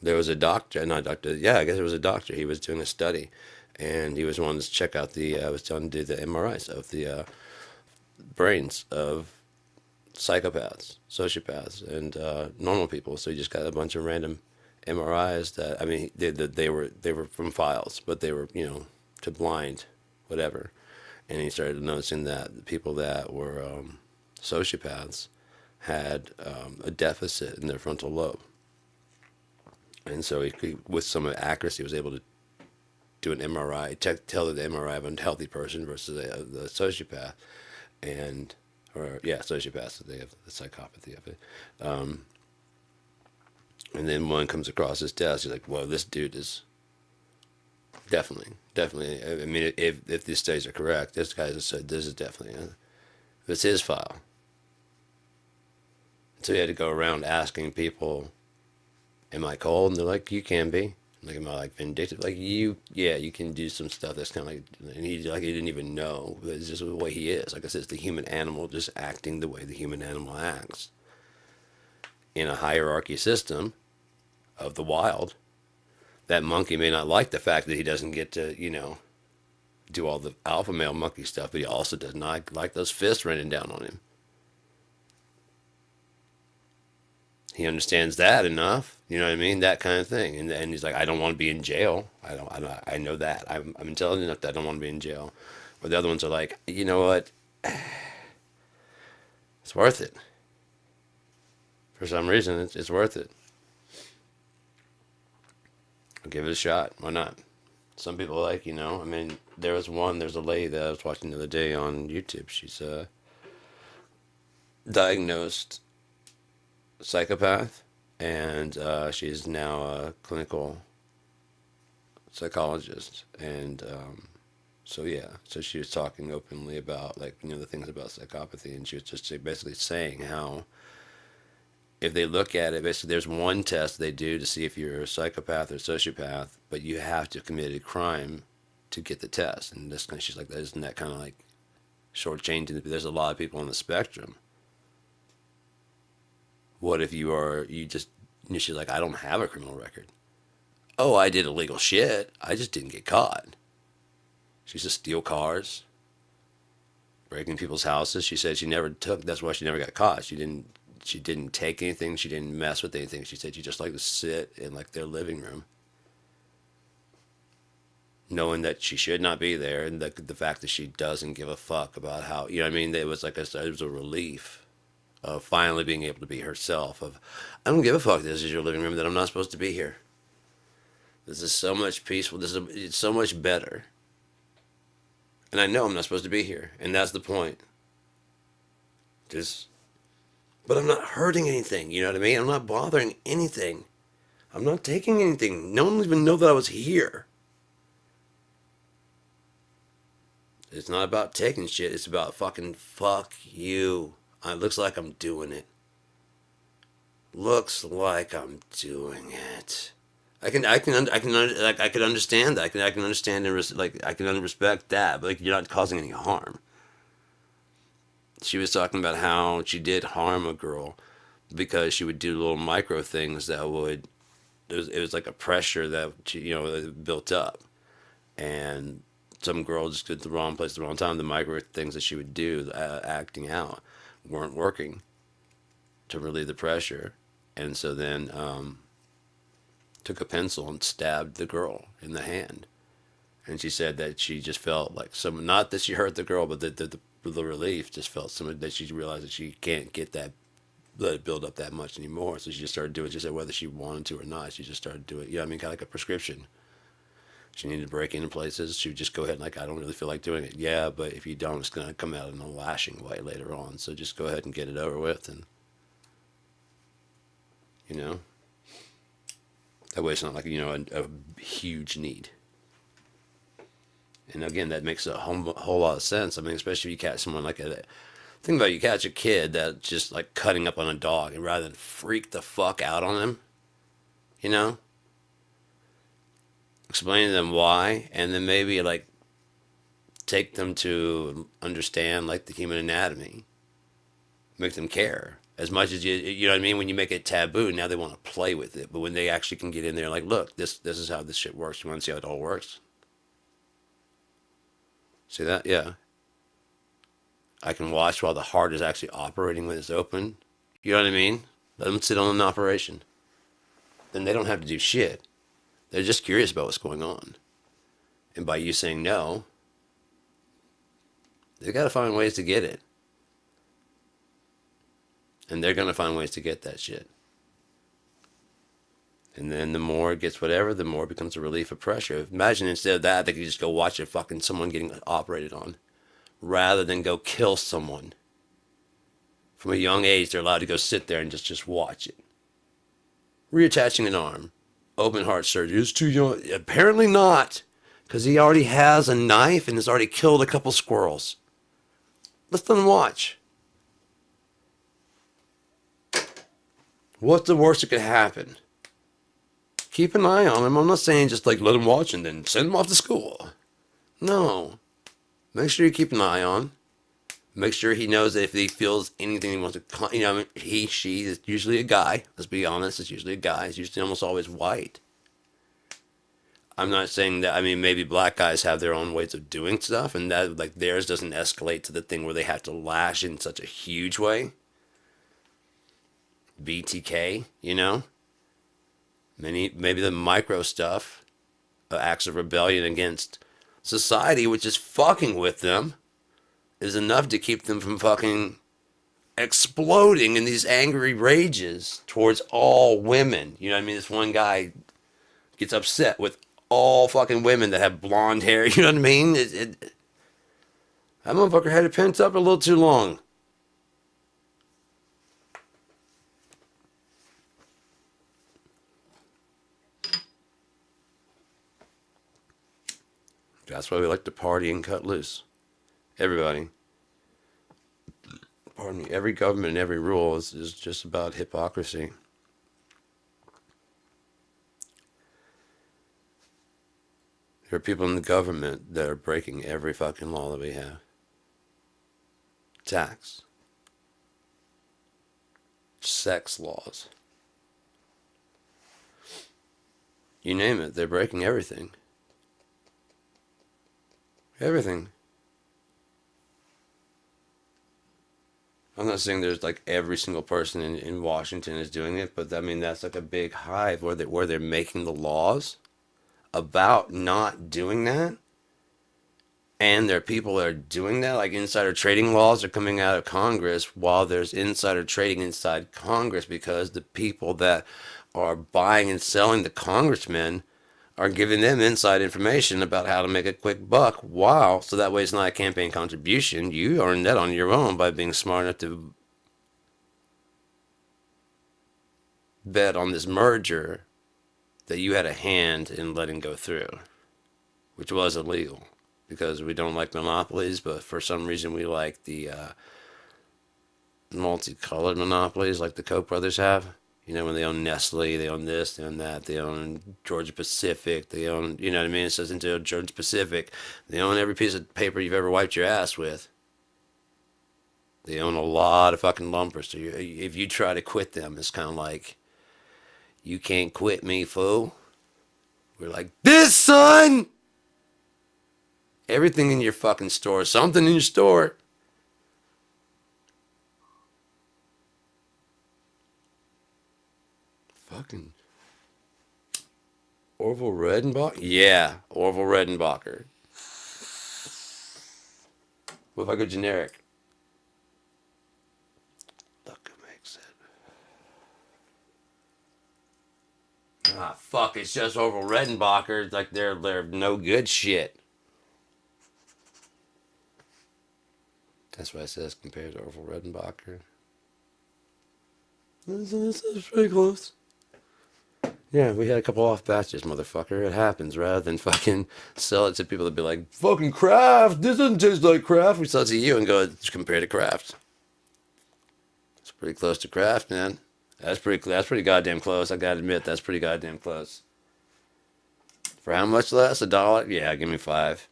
There was a doctor, not a doctor, yeah, I guess it was a doctor. He was doing a study, and he was wanting to check out was trying to do the MRIs of the brains of psychopaths, sociopaths, and normal people. So he just got a bunch of random MRIs that, I mean, they were from files, but they were, to blind, whatever. And he started noticing that the people that were sociopaths had a deficit in their frontal lobe. And so he, with some accuracy, was able to do an MRI, tell the MRI of a healthy person versus the sociopath, sociopaths, so they have the psychopathy of it. And then one comes across his desk, he's like, "Well, this dude is definitely. I mean, if these studies are correct, this guy has said this is definitely it's his file." So he had to go around asking people, "Am I cold?" And they're like, "You can be." Like, am I like vindictive? Like, you can do some stuff that's kind of like, and he didn't even know. It's just the way he is. Like I said, it's the human animal just acting the way the human animal acts. In a hierarchy system of the wild, that monkey may not like the fact that he doesn't get to, do all the alpha male monkey stuff, but he also does not like those fists raining down on him. He understands that enough, you know what I mean? That kind of thing. And he's like, I don't want to be in jail. I know that. I'm intelligent enough that I don't want to be in jail. But the other ones are like, you know what? It's worth it. For some reason, it's worth it. I'll give it a shot. Why not? Some people like, I mean, there's a lady that I was watching the other day on YouTube. She's diagnosed psychopath, and she's now a clinical psychologist. And so yeah, so she was talking openly about like the things about psychopathy, and she was just basically saying how if they look at it, basically there's one test they do to see if you're a psychopath or sociopath, but you have to have committed a crime to get the test. And this kind of, she's like, isn't that kind of like shortchanging? There's a lot of people on the spectrum. What if you just, she's like, I don't have a criminal record. Oh, I did illegal shit. I just didn't get caught. She used to steal cars, breaking people's houses. She said she never took, that's why she never got caught. She didn't take anything. She didn't mess with anything. She said she just liked to sit in like their living room, knowing that she should not be there, and the fact that she doesn't give a fuck about how, you know what I mean? It was like it was a relief of finally being able to be herself. Of, I don't give a fuck. This is your living room. That I'm not supposed to be here. This is so much peaceful. It's so much better. And I know I'm not supposed to be here, and that's the point. But I'm not hurting anything. You know what I mean? I'm not bothering anything. I'm not taking anything. No one will even know that I was here. It's not about taking shit. It's about fucking fuck you. It looks like I'm doing it. Looks like I'm doing it. I can understand that. I can understand and I can respect that. But like, you're not causing any harm. She was talking about how she did harm a girl because she would do little micro things that would. It was like a pressure that that built up, and some girl just got the wrong place at the wrong time. The micro things that she would do, acting out, weren't working to relieve the pressure, and so then took a pencil and stabbed the girl in the hand. And she said that she just felt like not that she hurt the girl, but the relief just felt that she realized that she can't let it build up that much anymore. So she just started doing it. She said whether she wanted to or not, she just started doing it. You know what I mean? Kind of like a prescription. She needed to break into places. She would just go ahead and like, I don't really feel like doing it. Yeah, but if you don't, it's going to come out in a lashing way later on. So just go ahead and get it over with. And, that way it's not like, a huge need. And again, that makes a whole lot of sense. I mean, especially if you catch someone like a... Think about it, you catch a kid that's just like cutting up on a dog, and rather than freak the fuck out on him, explain to them why, and then maybe like take them to understand like the human anatomy, make them care as much as you know what I mean. When you make it taboo, now they want to play with it, but when they actually can get in there, like, look, this is how this shit works. You want to see how it all works? See that? Yeah. I can watch while the heart is actually operating when it's open. You know what I mean? Let them sit on an operation. Then they don't have to do shit. They're just curious about what's going on. And by you saying no, they've got to find ways to get it. And they're going to find ways to get that shit. And then the more it gets whatever, the more it becomes a relief of pressure. Imagine instead of that, they could just go watch someone getting operated on, rather than go kill someone. From a young age, they're allowed to go sit there and just watch it. Reattaching an arm, open heart surgery. It's too young. Apparently not, because he already has a knife and has already killed a couple squirrels. Let them watch. What's the worst that could happen? Keep an eye on him. I'm not saying just like let him watch and then send him off to school. No. Make sure you keep an eye on. Make sure he knows that if he feels anything he wants to, he, she is usually a guy. Let's be honest, it's usually a guy. It's usually almost always white. I'm not saying that, maybe black guys have their own ways of doing stuff, and that, like, theirs doesn't escalate to the thing where they have to lash in such a huge way. BTK, Maybe the micro stuff, acts of rebellion against society, which is fucking with them, is enough to keep them from fucking exploding in these angry rages towards all women. You know what I mean? This one guy gets upset with all fucking women that have blonde hair. You know what I mean? That motherfucker had it pent up a little too long. That's why we like to party and cut loose. Everybody. Pardon me. Every government and every rule is just about hypocrisy. There are people in the government that are breaking every fucking law that we have. Tax. Sex laws. You name it, they're breaking everything. Everything. I'm not saying there's like every single person in Washington is doing it, but I mean that's like a big hive where they're making the laws about not doing that. And there are people that are doing that, like insider trading laws are coming out of Congress while there's insider trading inside Congress because the people that are buying and selling the congressmen are giving them inside information about how to make a quick buck. Wow. So that way it's not a campaign contribution. You earn that on your own by being smart enough to bet on this merger that you had a hand in letting go through, which was illegal because we don't like monopolies, but for some reason we like the multicolored monopolies like the Koch brothers have. You know, when they own Nestle, they own this, they own that, they own Georgia Pacific, they own, you know what I mean? It says into Georgia Pacific. They own every piece of paper you've ever wiped your ass with. They own a lot of fucking lumber. So if you try to quit them, it's kind of like, you can't quit me, fool. We're like, this, son! Everything in your fucking store, something in your store. Fucking Orville Redenbacher? Yeah, Orville Redenbacher. What if I go generic? Look who makes it. Ah, fuck, it's just Orville Redenbacher. It's like they're no good shit. That's what it says compared to Orville Redenbacher. That's pretty close. Yeah, we had a couple off batches, motherfucker. It happens. Rather than fucking sell it to people that be like, fucking Kraft, this doesn't taste like Kraft. We sell it to you and go, compare to Kraft. It's pretty close to Kraft, man. That's pretty goddamn close. I gotta admit, that's pretty goddamn close. For how much less? $1? Yeah, give me 5.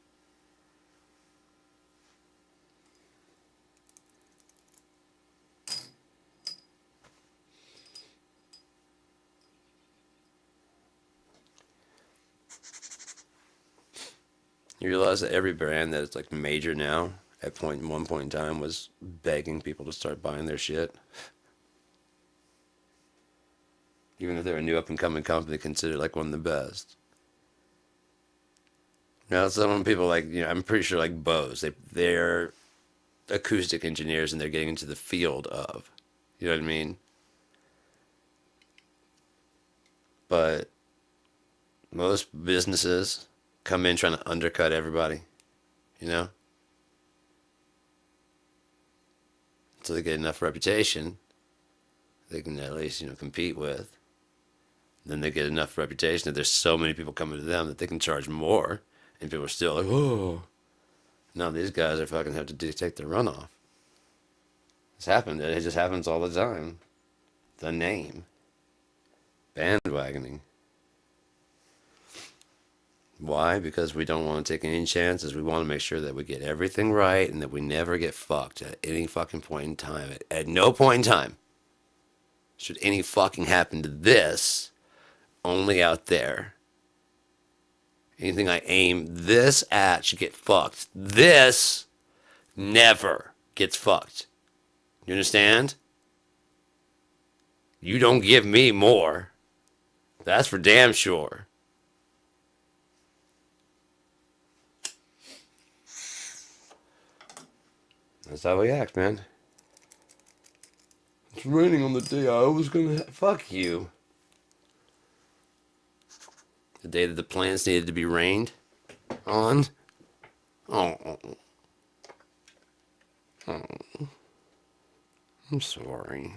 You realize that every brand that is like major now, at one point in time, was begging people to start buying their shit. Even if they're a new up and coming company, considered like one of the best. Now, some people like, you know, I'm pretty sure like Bose, they're acoustic engineers and they're getting into the field of, you know what I mean? But most businesses come in trying to undercut everybody, you know? So they get enough reputation they can at least, you know, compete with. Then they get enough reputation that there's so many people coming to them that they can charge more. And people are still like, oh. No, these guys are fucking have to take their runoff. It's happened. It just happens all the time. The name. Bandwagoning. Why? Because we don't want to take any chances. We want to make sure that we get everything right and that we never get fucked at any fucking point in time. At no point in time should any fucking happen to this. Only out there. Anything I aim this at should get fucked. This never gets fucked. You understand? You don't give me more. That's for damn sure. That's how we act, man. It's raining on the day I was gonna fuck you. The day that the plants needed to be rained on. Oh. I'm sorry.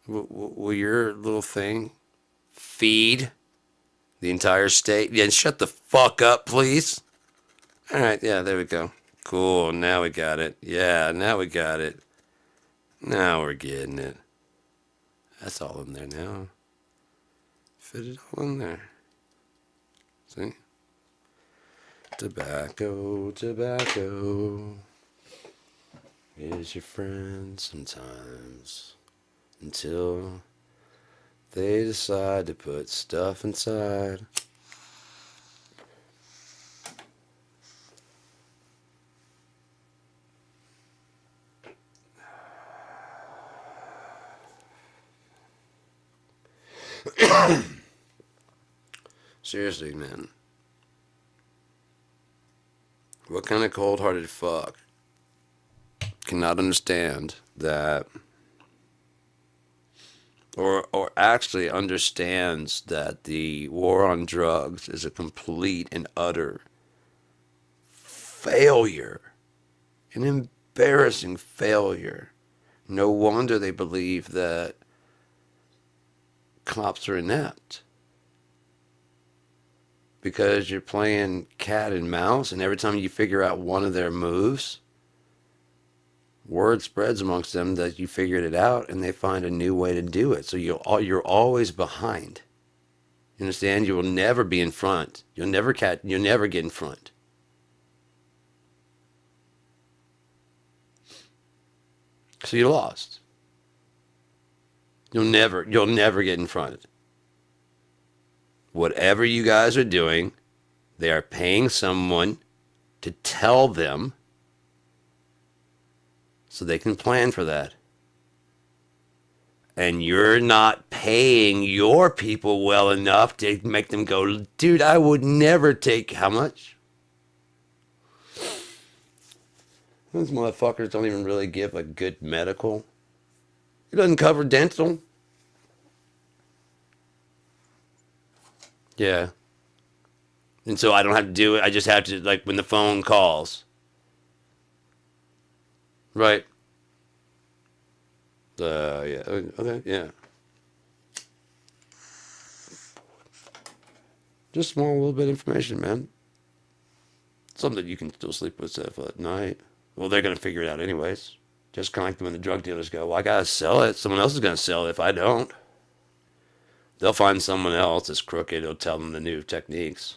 Will your little thing feed The entire state? Yeah, shut the fuck up, please. All right, yeah, there we go. Cool, now we got it. Yeah, now we got it. Now we're getting it. That's all in there now. Fit it all in there. See? Tobacco, tobacco is your friend sometimes. Until they decide to put stuff inside. Seriously, man. What kind of cold-hearted fuck cannot understand that, or actually understands that the war on drugs is a complete and utter failure, an embarrassing failure. No wonder they believe that cops are inept. Because you're playing cat and mouse, and every time you figure out one of their moves, word spreads amongst them that you figured it out, and they find a new way to do it. So you're always behind. You understand? You will never be in front. You'll never get in front. So you lost. You'll never get in front. Whatever you guys are doing, they are paying someone to tell them so they can plan for that. And you're not paying your people well enough to make them go, dude, I would never take how much? Those motherfuckers don't even really give a good medical. It doesn't cover dental. Yeah. And so I don't have to do it. I just have to, like, when the phone calls. Right. Yeah. Okay, yeah. Just small little bit of information, man. Something you can still sleep with at night. Well, they're going to figure it out anyways. Just kind of like when the drug dealers go, well, I got to sell it. Someone else is going to sell it if I don't. They'll find someone else that's crooked. They'll tell them the new techniques.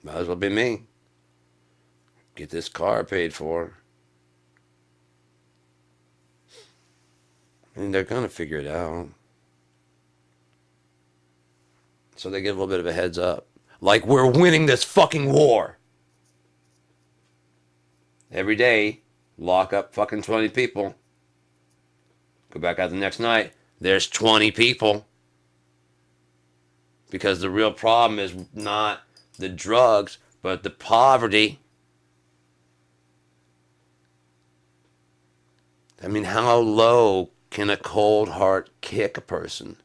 Might as well be me. Get this car paid for. And they're going to figure it out. So they get a little bit of a heads up. Like, we're winning this fucking war. Every day, lock up fucking 20 people. Go back out the next night. There's 20 people. Because the real problem is not the drugs, but the poverty. I mean, how low can a cold heart kick a person?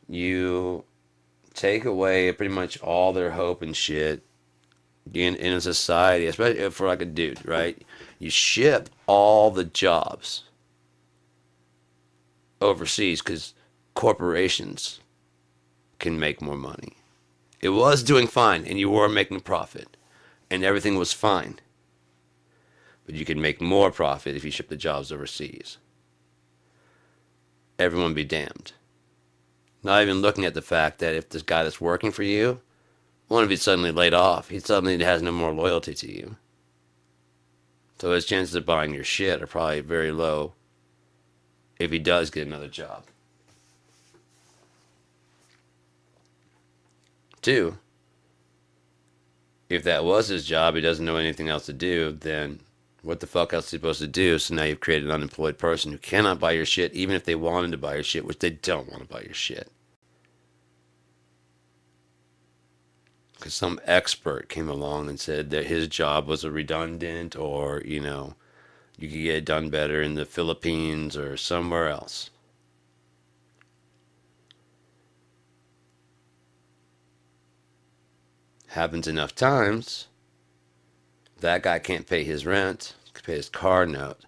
You take away pretty much all their hope and shit in a society, especially for like a dude, right? You ship all the jobs overseas because corporations can make more money. It was doing fine, and you were making profit, and everything was fine. But you can make more profit if you ship the jobs overseas. Everyone be damned. Not even looking at the fact that if this guy that's working for you, what if he's suddenly laid off? He suddenly has no more loyalty to you. So his chances of buying your shit are probably very low if he does get another job. 2, if that was his job, he doesn't know anything else to do, then what the fuck else is he supposed to do? So now you've created an unemployed person who cannot buy your shit, even if they wanted to buy your shit, which they don't want to buy your shit. Because some expert came along and said that his job was a redundant, or, you know, you could get it done better in the Philippines or somewhere else. Happens enough times, that guy can't pay his rent, can't pay his car note.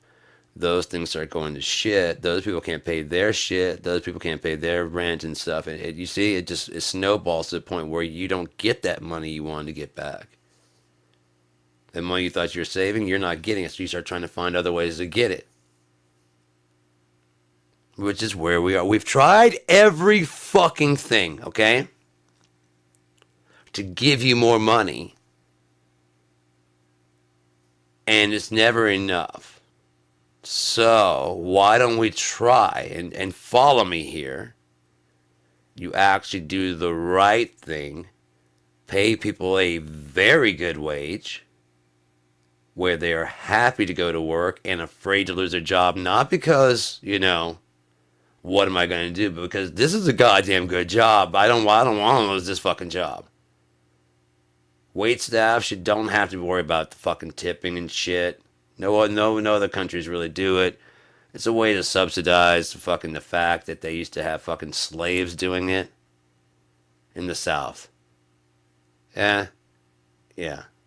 Those things start going to shit. Those people can't pay their shit. Those people can't pay their rent and stuff. And you see, it snowballs to the point where you don't get that money you wanted to get back. The money you thought you were saving, you're not getting it. So you start trying to find other ways to get it. Which is where we are. We've tried every fucking thing, okay? To give you more money. And it's never enough. So, why don't we try and follow me here? You actually do the right thing, pay people a very good wage, where they are happy to go to work and afraid to lose their job, not because, what am I going to do, but because this is a goddamn good job. I don't want to lose this fucking job. Wait staff don't have to worry about the fucking tipping and shit. No other countries really do it. It's a way to subsidize the fact that they used to have fucking slaves doing it in the South. Yeah,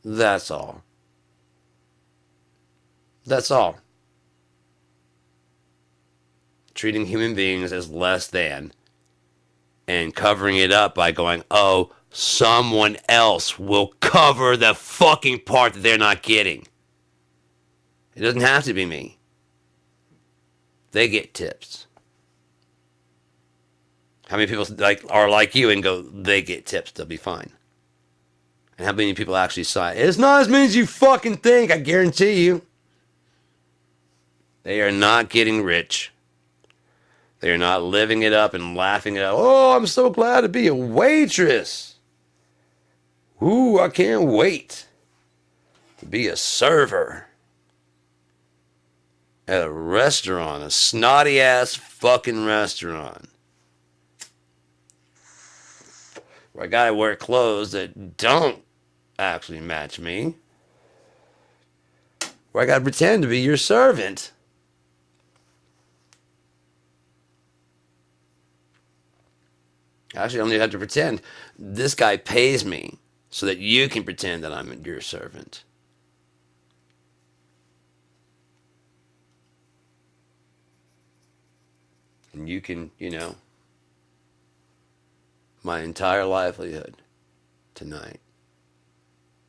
that's all. That's all. Treating human beings as less than and covering it up by going, oh, someone else will cover the fucking part that they're not getting. It doesn't have to be me. They get tips. How many people are like you and go, they get tips, they'll be fine? And how many people actually sign? It's not as many as you fucking think, I guarantee you. They are not getting rich. They are not living it up and laughing it up. Oh, I'm so glad to be a waitress. Ooh, I can't wait to be a server at a restaurant, a snotty ass fucking restaurant, where I gotta wear clothes that don't actually match me, where I gotta pretend to be your servant. Actually, I don't even have to pretend. This guy pays me so that you can pretend that I'm your servant. And you can, my entire livelihood tonight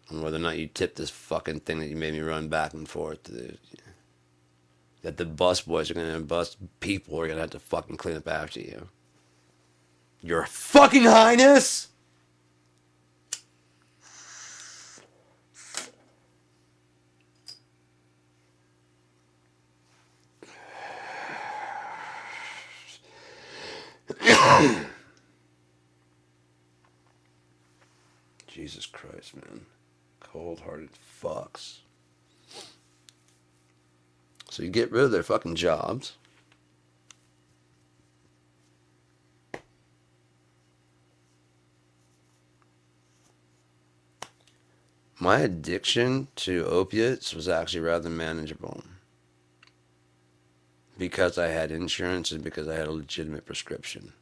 on whether or not you tip this fucking thing that you made me run back and forth to, that the bus boys are gonna bus people are gonna have to fucking clean up after you. Your fucking highness! Jesus Christ, man. Cold-hearted fucks. So you get rid of their fucking jobs. My addiction to opiates was actually rather manageable. Because I had insurance and because I had a legitimate prescription.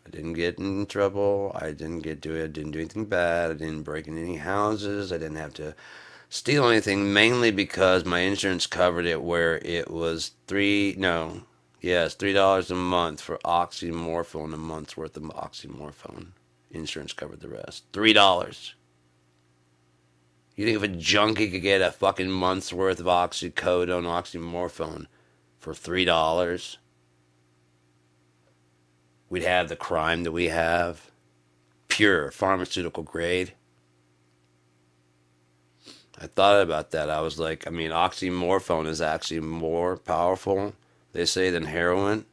I didn't get in trouble. I didn't do anything bad. I didn't break in any houses. I didn't have to steal anything, mainly because my insurance covered it where it was $3 a month for oxymorphone, a month's worth of oxymorphone. Insurance covered the rest. $3. You think if a junkie could get a fucking month's worth of oxycodone, oxymorphone for $3? We'd have the crime that we have. Pure pharmaceutical grade. I thought about that. I was like, oxymorphone is actually more powerful, they say, than heroin.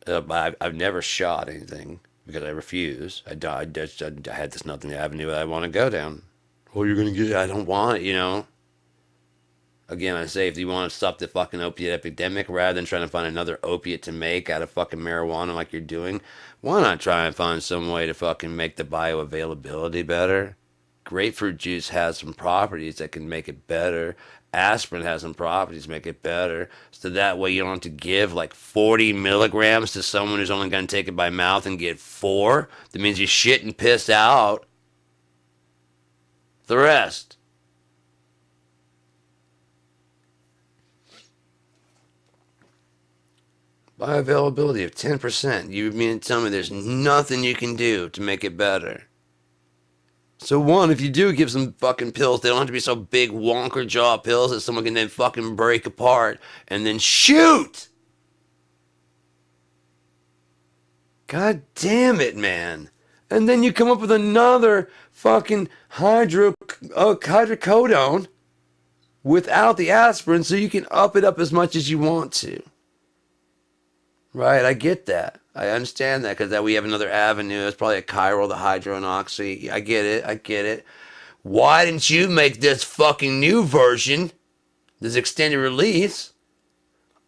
I've never shot anything because I refuse. I had this nothing avenue that I want to go down. Oh, you're going to get, I don't want it, Again, I say, if you want to stop the fucking opiate epidemic, rather than trying to find another opiate to make out of fucking marijuana like you're doing, why not try and find some way to fucking make the bioavailability better? Grapefruit juice has some properties that can make it better. aspirin has some properties to make it better. So that way you don't have to give like 40 milligrams to someone who's only going to take it by mouth and get 4. That means you shit and piss out the rest. Bioavailability of 10%. You mean to tell me there's nothing you can do to make it better? So one, if you do give some fucking pills, they don't have to be so big wonker jaw pills that someone can then fucking break apart and then shoot. God damn it, man. And then you come up with another fucking hydrocodone without the aspirin so you can up it up as much as you want to. Right, I get that. I understand that because that we have another avenue. It's probably a chiral, the hydro and oxy. I get it. Why didn't you make this fucking new version, this extended release,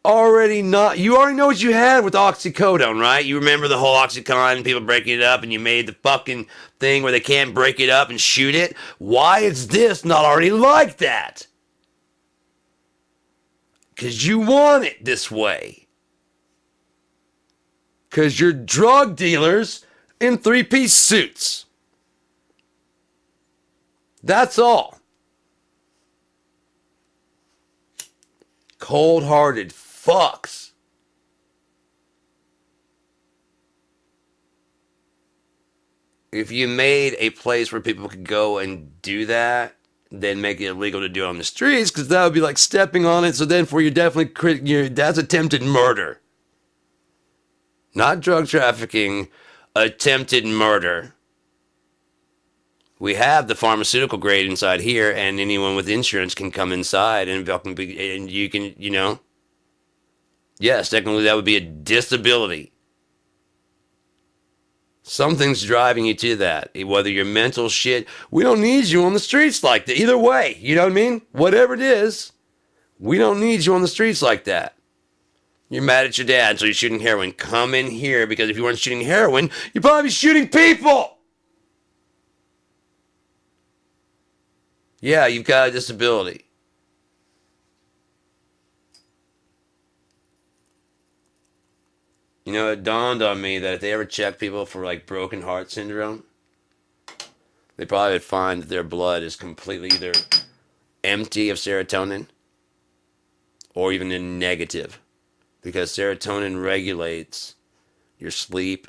you already know what you had with oxycodone, right? You remember the whole Oxycontin, people breaking it up, and you made the fucking thing where they can't break it up and shoot it? Why is this not already like that? Because you want it this way. Because you're drug dealers in 3-piece suits. That's all. Cold-hearted fucks. If you made a place where people could go and do that, then make it illegal to do it on the streets, because that would be like stepping on it. So then for you definitely, that's attempted murder. Not drug trafficking, attempted murder. We have the pharmaceutical grade inside here, and anyone with insurance can come inside and you can, yes, technically that would be a disability. Something's driving you to that. Whether you're mental shit, we don't need you on the streets like that. Either way, you know what I mean? Whatever it is, we don't need you on the streets like that. You're mad at your dad, so you're shooting heroin. Come in here, because if you weren't shooting heroin, you'd probably be shooting people. Yeah, you've got a disability. It dawned on me that if they ever check people for like broken heart syndrome, they probably would find that their blood is completely either empty of serotonin or even in negative. Because serotonin regulates your sleep,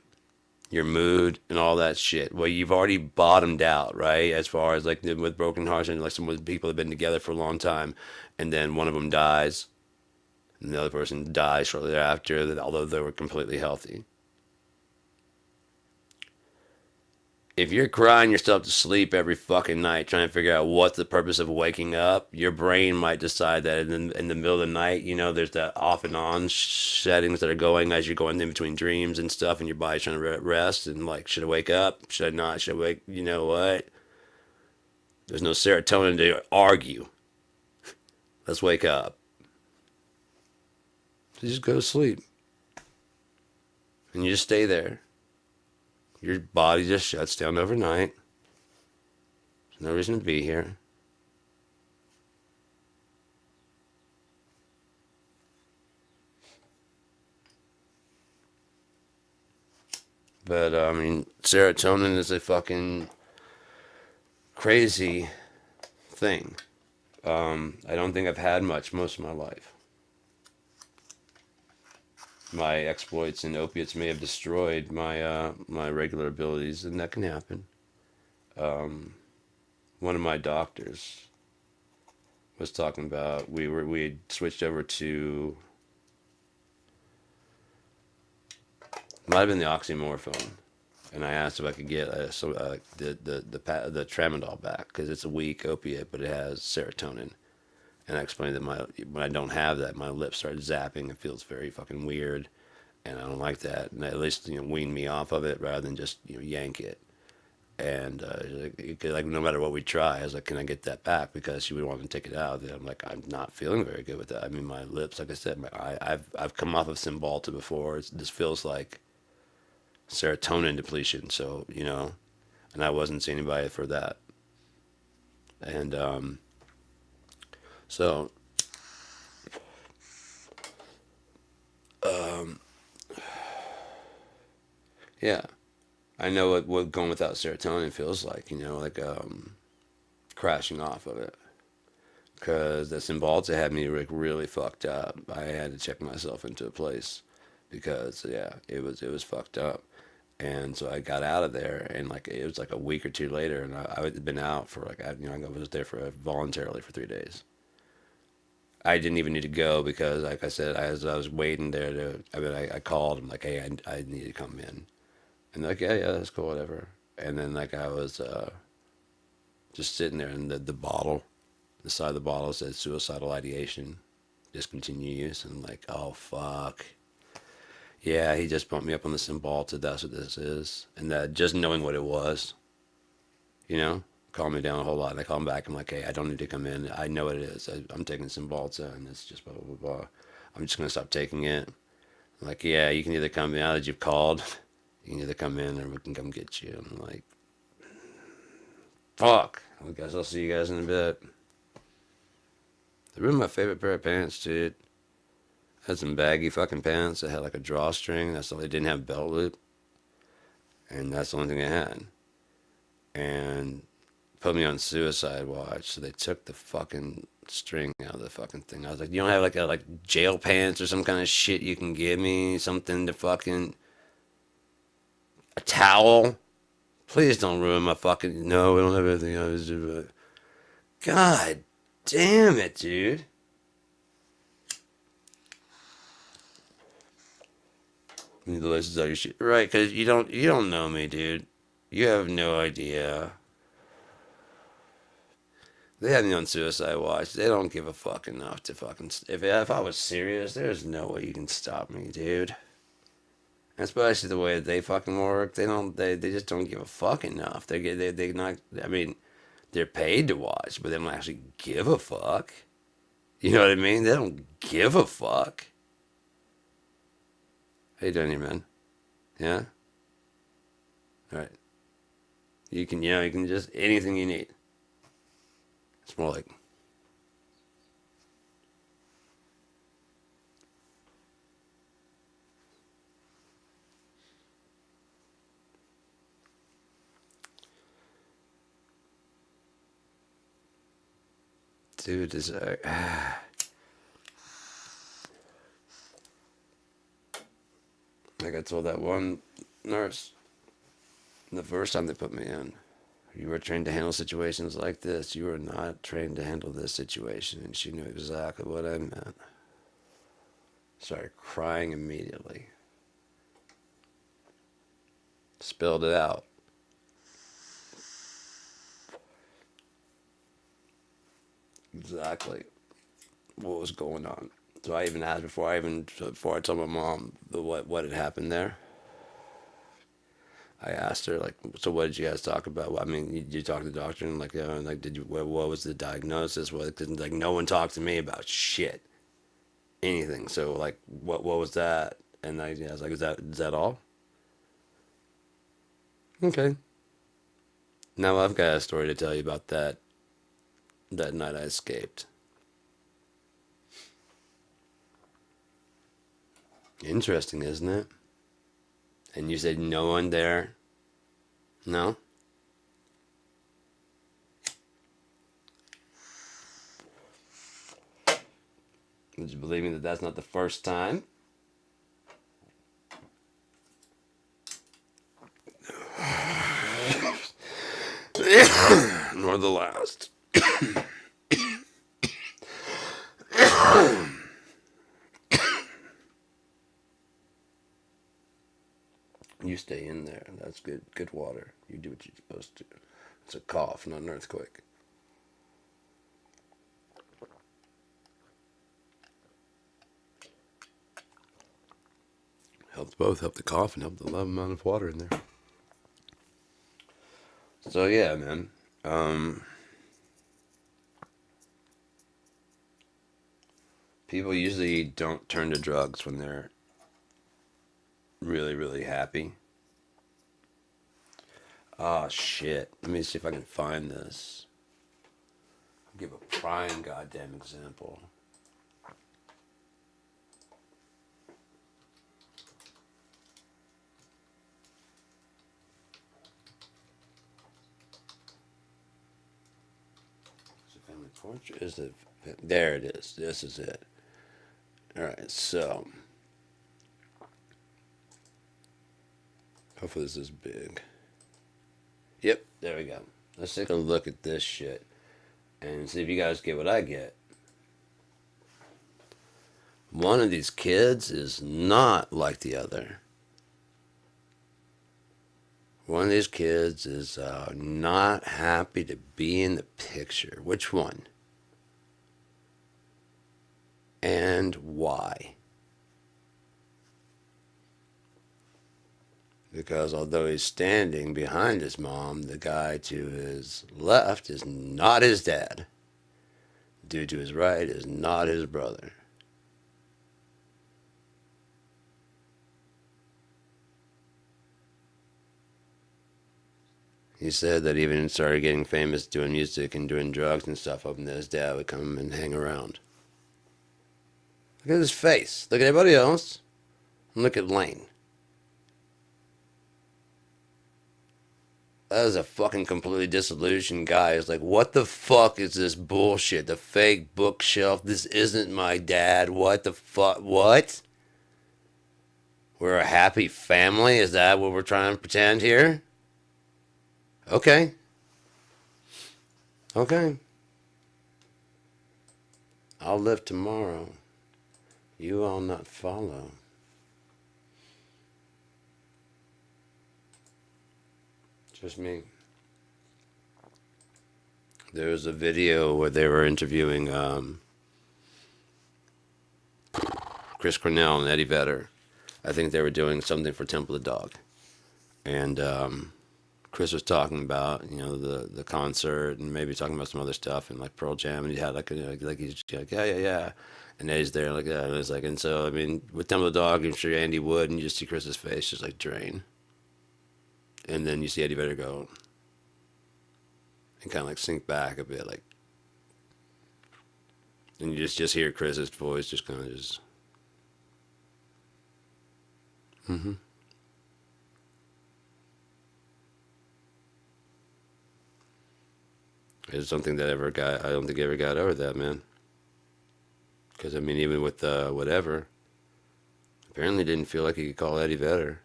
your mood, and all that shit. Well, you've already bottomed out, right? As far as like with broken hearts and like some people have been together for a long time, and then one of them dies, and the other person dies shortly thereafter, although they were completely healthy. If you're crying yourself to sleep every fucking night trying to figure out what's the purpose of waking up, your brain might decide that in the middle of the night, there's that off and on settings that are going as you're going in between dreams and stuff, and your body's trying to rest, and like, should I wake up? Should I not? Should I wake? You know what? There's no serotonin to argue. Let's wake up. So you just go to sleep. And you just stay there. Your body just shuts down overnight. There's no reason to be here. But, serotonin is a fucking crazy thing. I don't think I've had much most of my life. My exploits in opiates may have destroyed my my regular abilities, and that can happen. One of my doctors was talking about we had switched over to, might have been the oxymorphone, and I asked if I could get the tramadol back because it's a weak opiate, but it has serotonin. And I explained that when I don't have that, my lips start zapping. It feels very fucking weird, and I don't like that. And at least wean me off of it rather than just yank it. And like no matter what we try, I was like, can I get that back? Because she would want to take it out. And I'm like, I'm not feeling very good with that. I mean, my lips, like I said, I've come off of Cymbalta before. This feels like serotonin depletion. So and I wasn't seeing anybody for that. And So, yeah, I know what going without serotonin feels like, like crashing off of it. Because the Cymbalta had me like really fucked up. I had to check myself into a place because yeah, it was fucked up. And so I got out of there, and like it was like a week or two later, and I had been out for like I was there for voluntarily for 3 days. I didn't even need to go because, like I said, as I was waiting there I called them like, hey, I need to come in, and they're like, yeah, that's cool, whatever. And then like I was just sitting there, and the bottle, the side of the bottle said suicidal ideation, discontinue use, and I'm like, oh fuck. Yeah, he just bumped me up on the Cymbalta. That's what this is, and that just knowing what it was, calmed me down a whole lot. And I called him back. I'm like, hey, I don't need to come in. I know what it is. I'm taking Cymbalta, and it's just blah blah blah blah. I'm just gonna stop taking it. I'm like, yeah, you can either come in now that you've called. You can either come in or we can come get you. And I'm like, fuck. I guess I'll see you guys in a bit. They ruined my favorite pair of pants, dude. I had some baggy fucking pants that had like a drawstring. That's all. They didn't have belt loop, and that's the only thing I had. And put me on suicide watch. So they took the fucking string out of the fucking thing. I was like, you don't have like jail pants or some kind of shit you can give me? Something to fucking a towel? Please don't ruin my fucking. No, we don't have anything else. God damn it, dude. You need to listen to all your shit, right? Because you don't know me, dude. You have no idea. They had me on suicide watch. They don't give a fuck enough to fucking. If I was serious, there's no way you can stop me, dude. Especially the way that they fucking work. They just don't give a fuck enough. They not. I mean, they're paid to watch, but they don't actually give a fuck. You know what I mean? They don't give a fuck. How you doing here, man? Yeah. All right. You can just anything you need. It's more like. Dude, this. Like I told that one nurse the first time they put me in, you were trained to handle situations like this. You were not trained to handle this situation. And she knew exactly what I meant. Started crying immediately. Spilled it out. Exactly what was going on. So I even asked before I told my mom what had happened there. I asked her like, so what did you guys talk about? Well, I mean, you talked to the doctor and like did you what was the diagnosis? Because like no one talked to me about shit, anything. So like what was that? And I was like, is that all? Okay. Now I've got a story to tell you about that night I escaped. Interesting, isn't it? And you said no one there? No? Would you believe me that that's not the first time? Nor the last. You stay in there. That's good. Good water. You do what you're supposed to. It's a cough, not an earthquake. Helps both. Help the cough and help the low amount of water in there. So yeah, man. People usually don't turn to drugs when they're really, really happy. Oh shit. Let me see if I can find this. Give a prime goddamn example. Is it family portrait? Is it? There it is. This is it. All right. So hopefully this is big. Yep. There we go. Let's take a look at this shit and see if you guys get what I get. One of these kids is not like the other. One of these kids is not happy to be in the picture. Which one? And why? Because although he's standing behind his mom, the guy to his left is not his dad. Dude to his right is not his brother. He said that even started getting famous doing music and doing drugs and stuff, hoping that his dad would come and hang around. Look at his face. Look at everybody else. And look at Lane. That is a fucking completely disillusioned guy. It's like, what the fuck is this bullshit? The fake bookshelf. This isn't my dad. What the fuck? What? We're a happy family? Is that what we're trying to pretend here? Okay. Okay. I'll live tomorrow. You all not follow. Just me. There was a video where they were interviewing Chris Cornell and Eddie Vedder. I think they were doing something for Temple of the Dog. And Chris was talking about, the concert and maybe talking about some other stuff and like Pearl Jam, and he had he's like, yeah. And Eddie's there like that. And it's like, and so, I mean, with Temple of the Dog, I'm sure Andy would, and you just see Chris's face just like drain. And then you see Eddie Vedder go and kind of like sink back a bit, like, and you just hear Chris's voice just kind of just, It's something that I don't think ever got over that, man. Because, I mean, even with whatever, apparently didn't feel like he could call Eddie Vedder.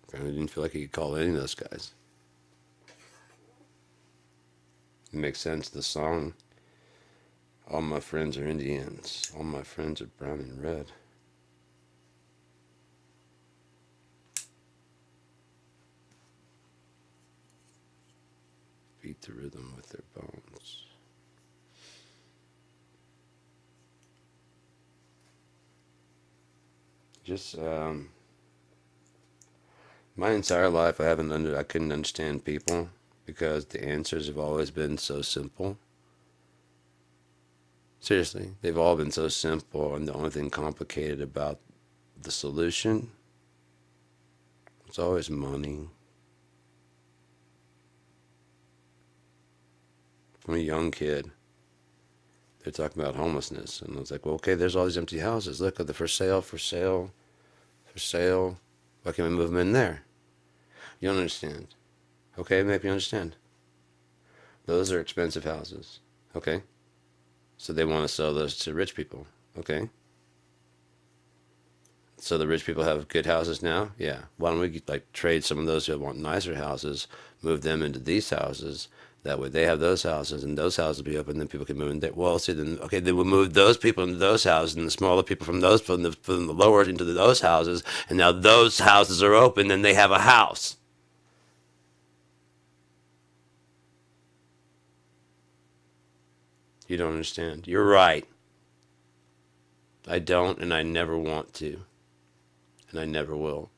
Apparently didn't feel like he could call any of those guys. It makes sense, the song, all my friends are Indians, all my friends are brown and red. Beat the rhythm with their bones. Just, my entire life, I couldn't understand people because the answers have always been so simple. Seriously, they've all been so simple, and the only thing complicated about the solution was always money. From a young kid, they're talking about homelessness, and I was like, well, okay, there's all these empty houses. Look at the for sale. Why can't we move them in there? You don't understand. Okay, make me understand. Those are expensive houses. Okay. So they want to sell those to rich people. Okay. So the rich people have good houses now? Yeah. Why don't we trade some of those who want nicer houses, move them into these houses? That way they have those houses, and those houses will be open, then people can move in there. Well, see, then, okay, then we'll move those people into those houses, and the smaller people from the lower into those houses, and now those houses are open, then they have a house. You don't understand. You're right. I don't, and I never want to. And I never will.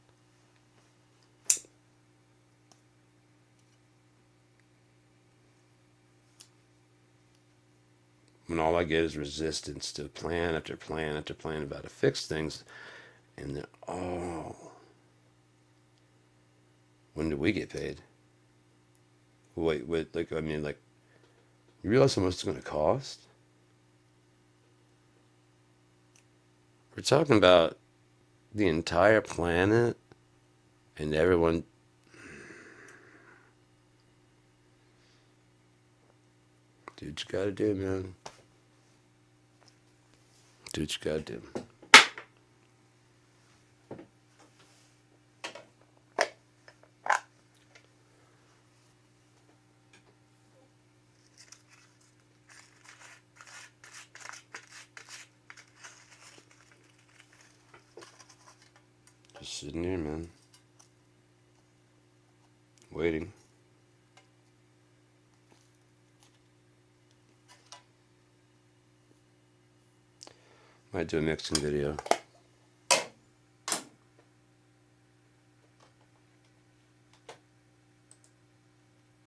When all I get is resistance to plan after plan after plan about to fix things, and then, When do we get paid? Wait, like, I mean, like, you realize how much it's going to cost? We're talking about the entire planet and everyone. Do what you gotta do, man. Do what you gotta do. Just sitting here, man. Waiting. Might do a mixing video.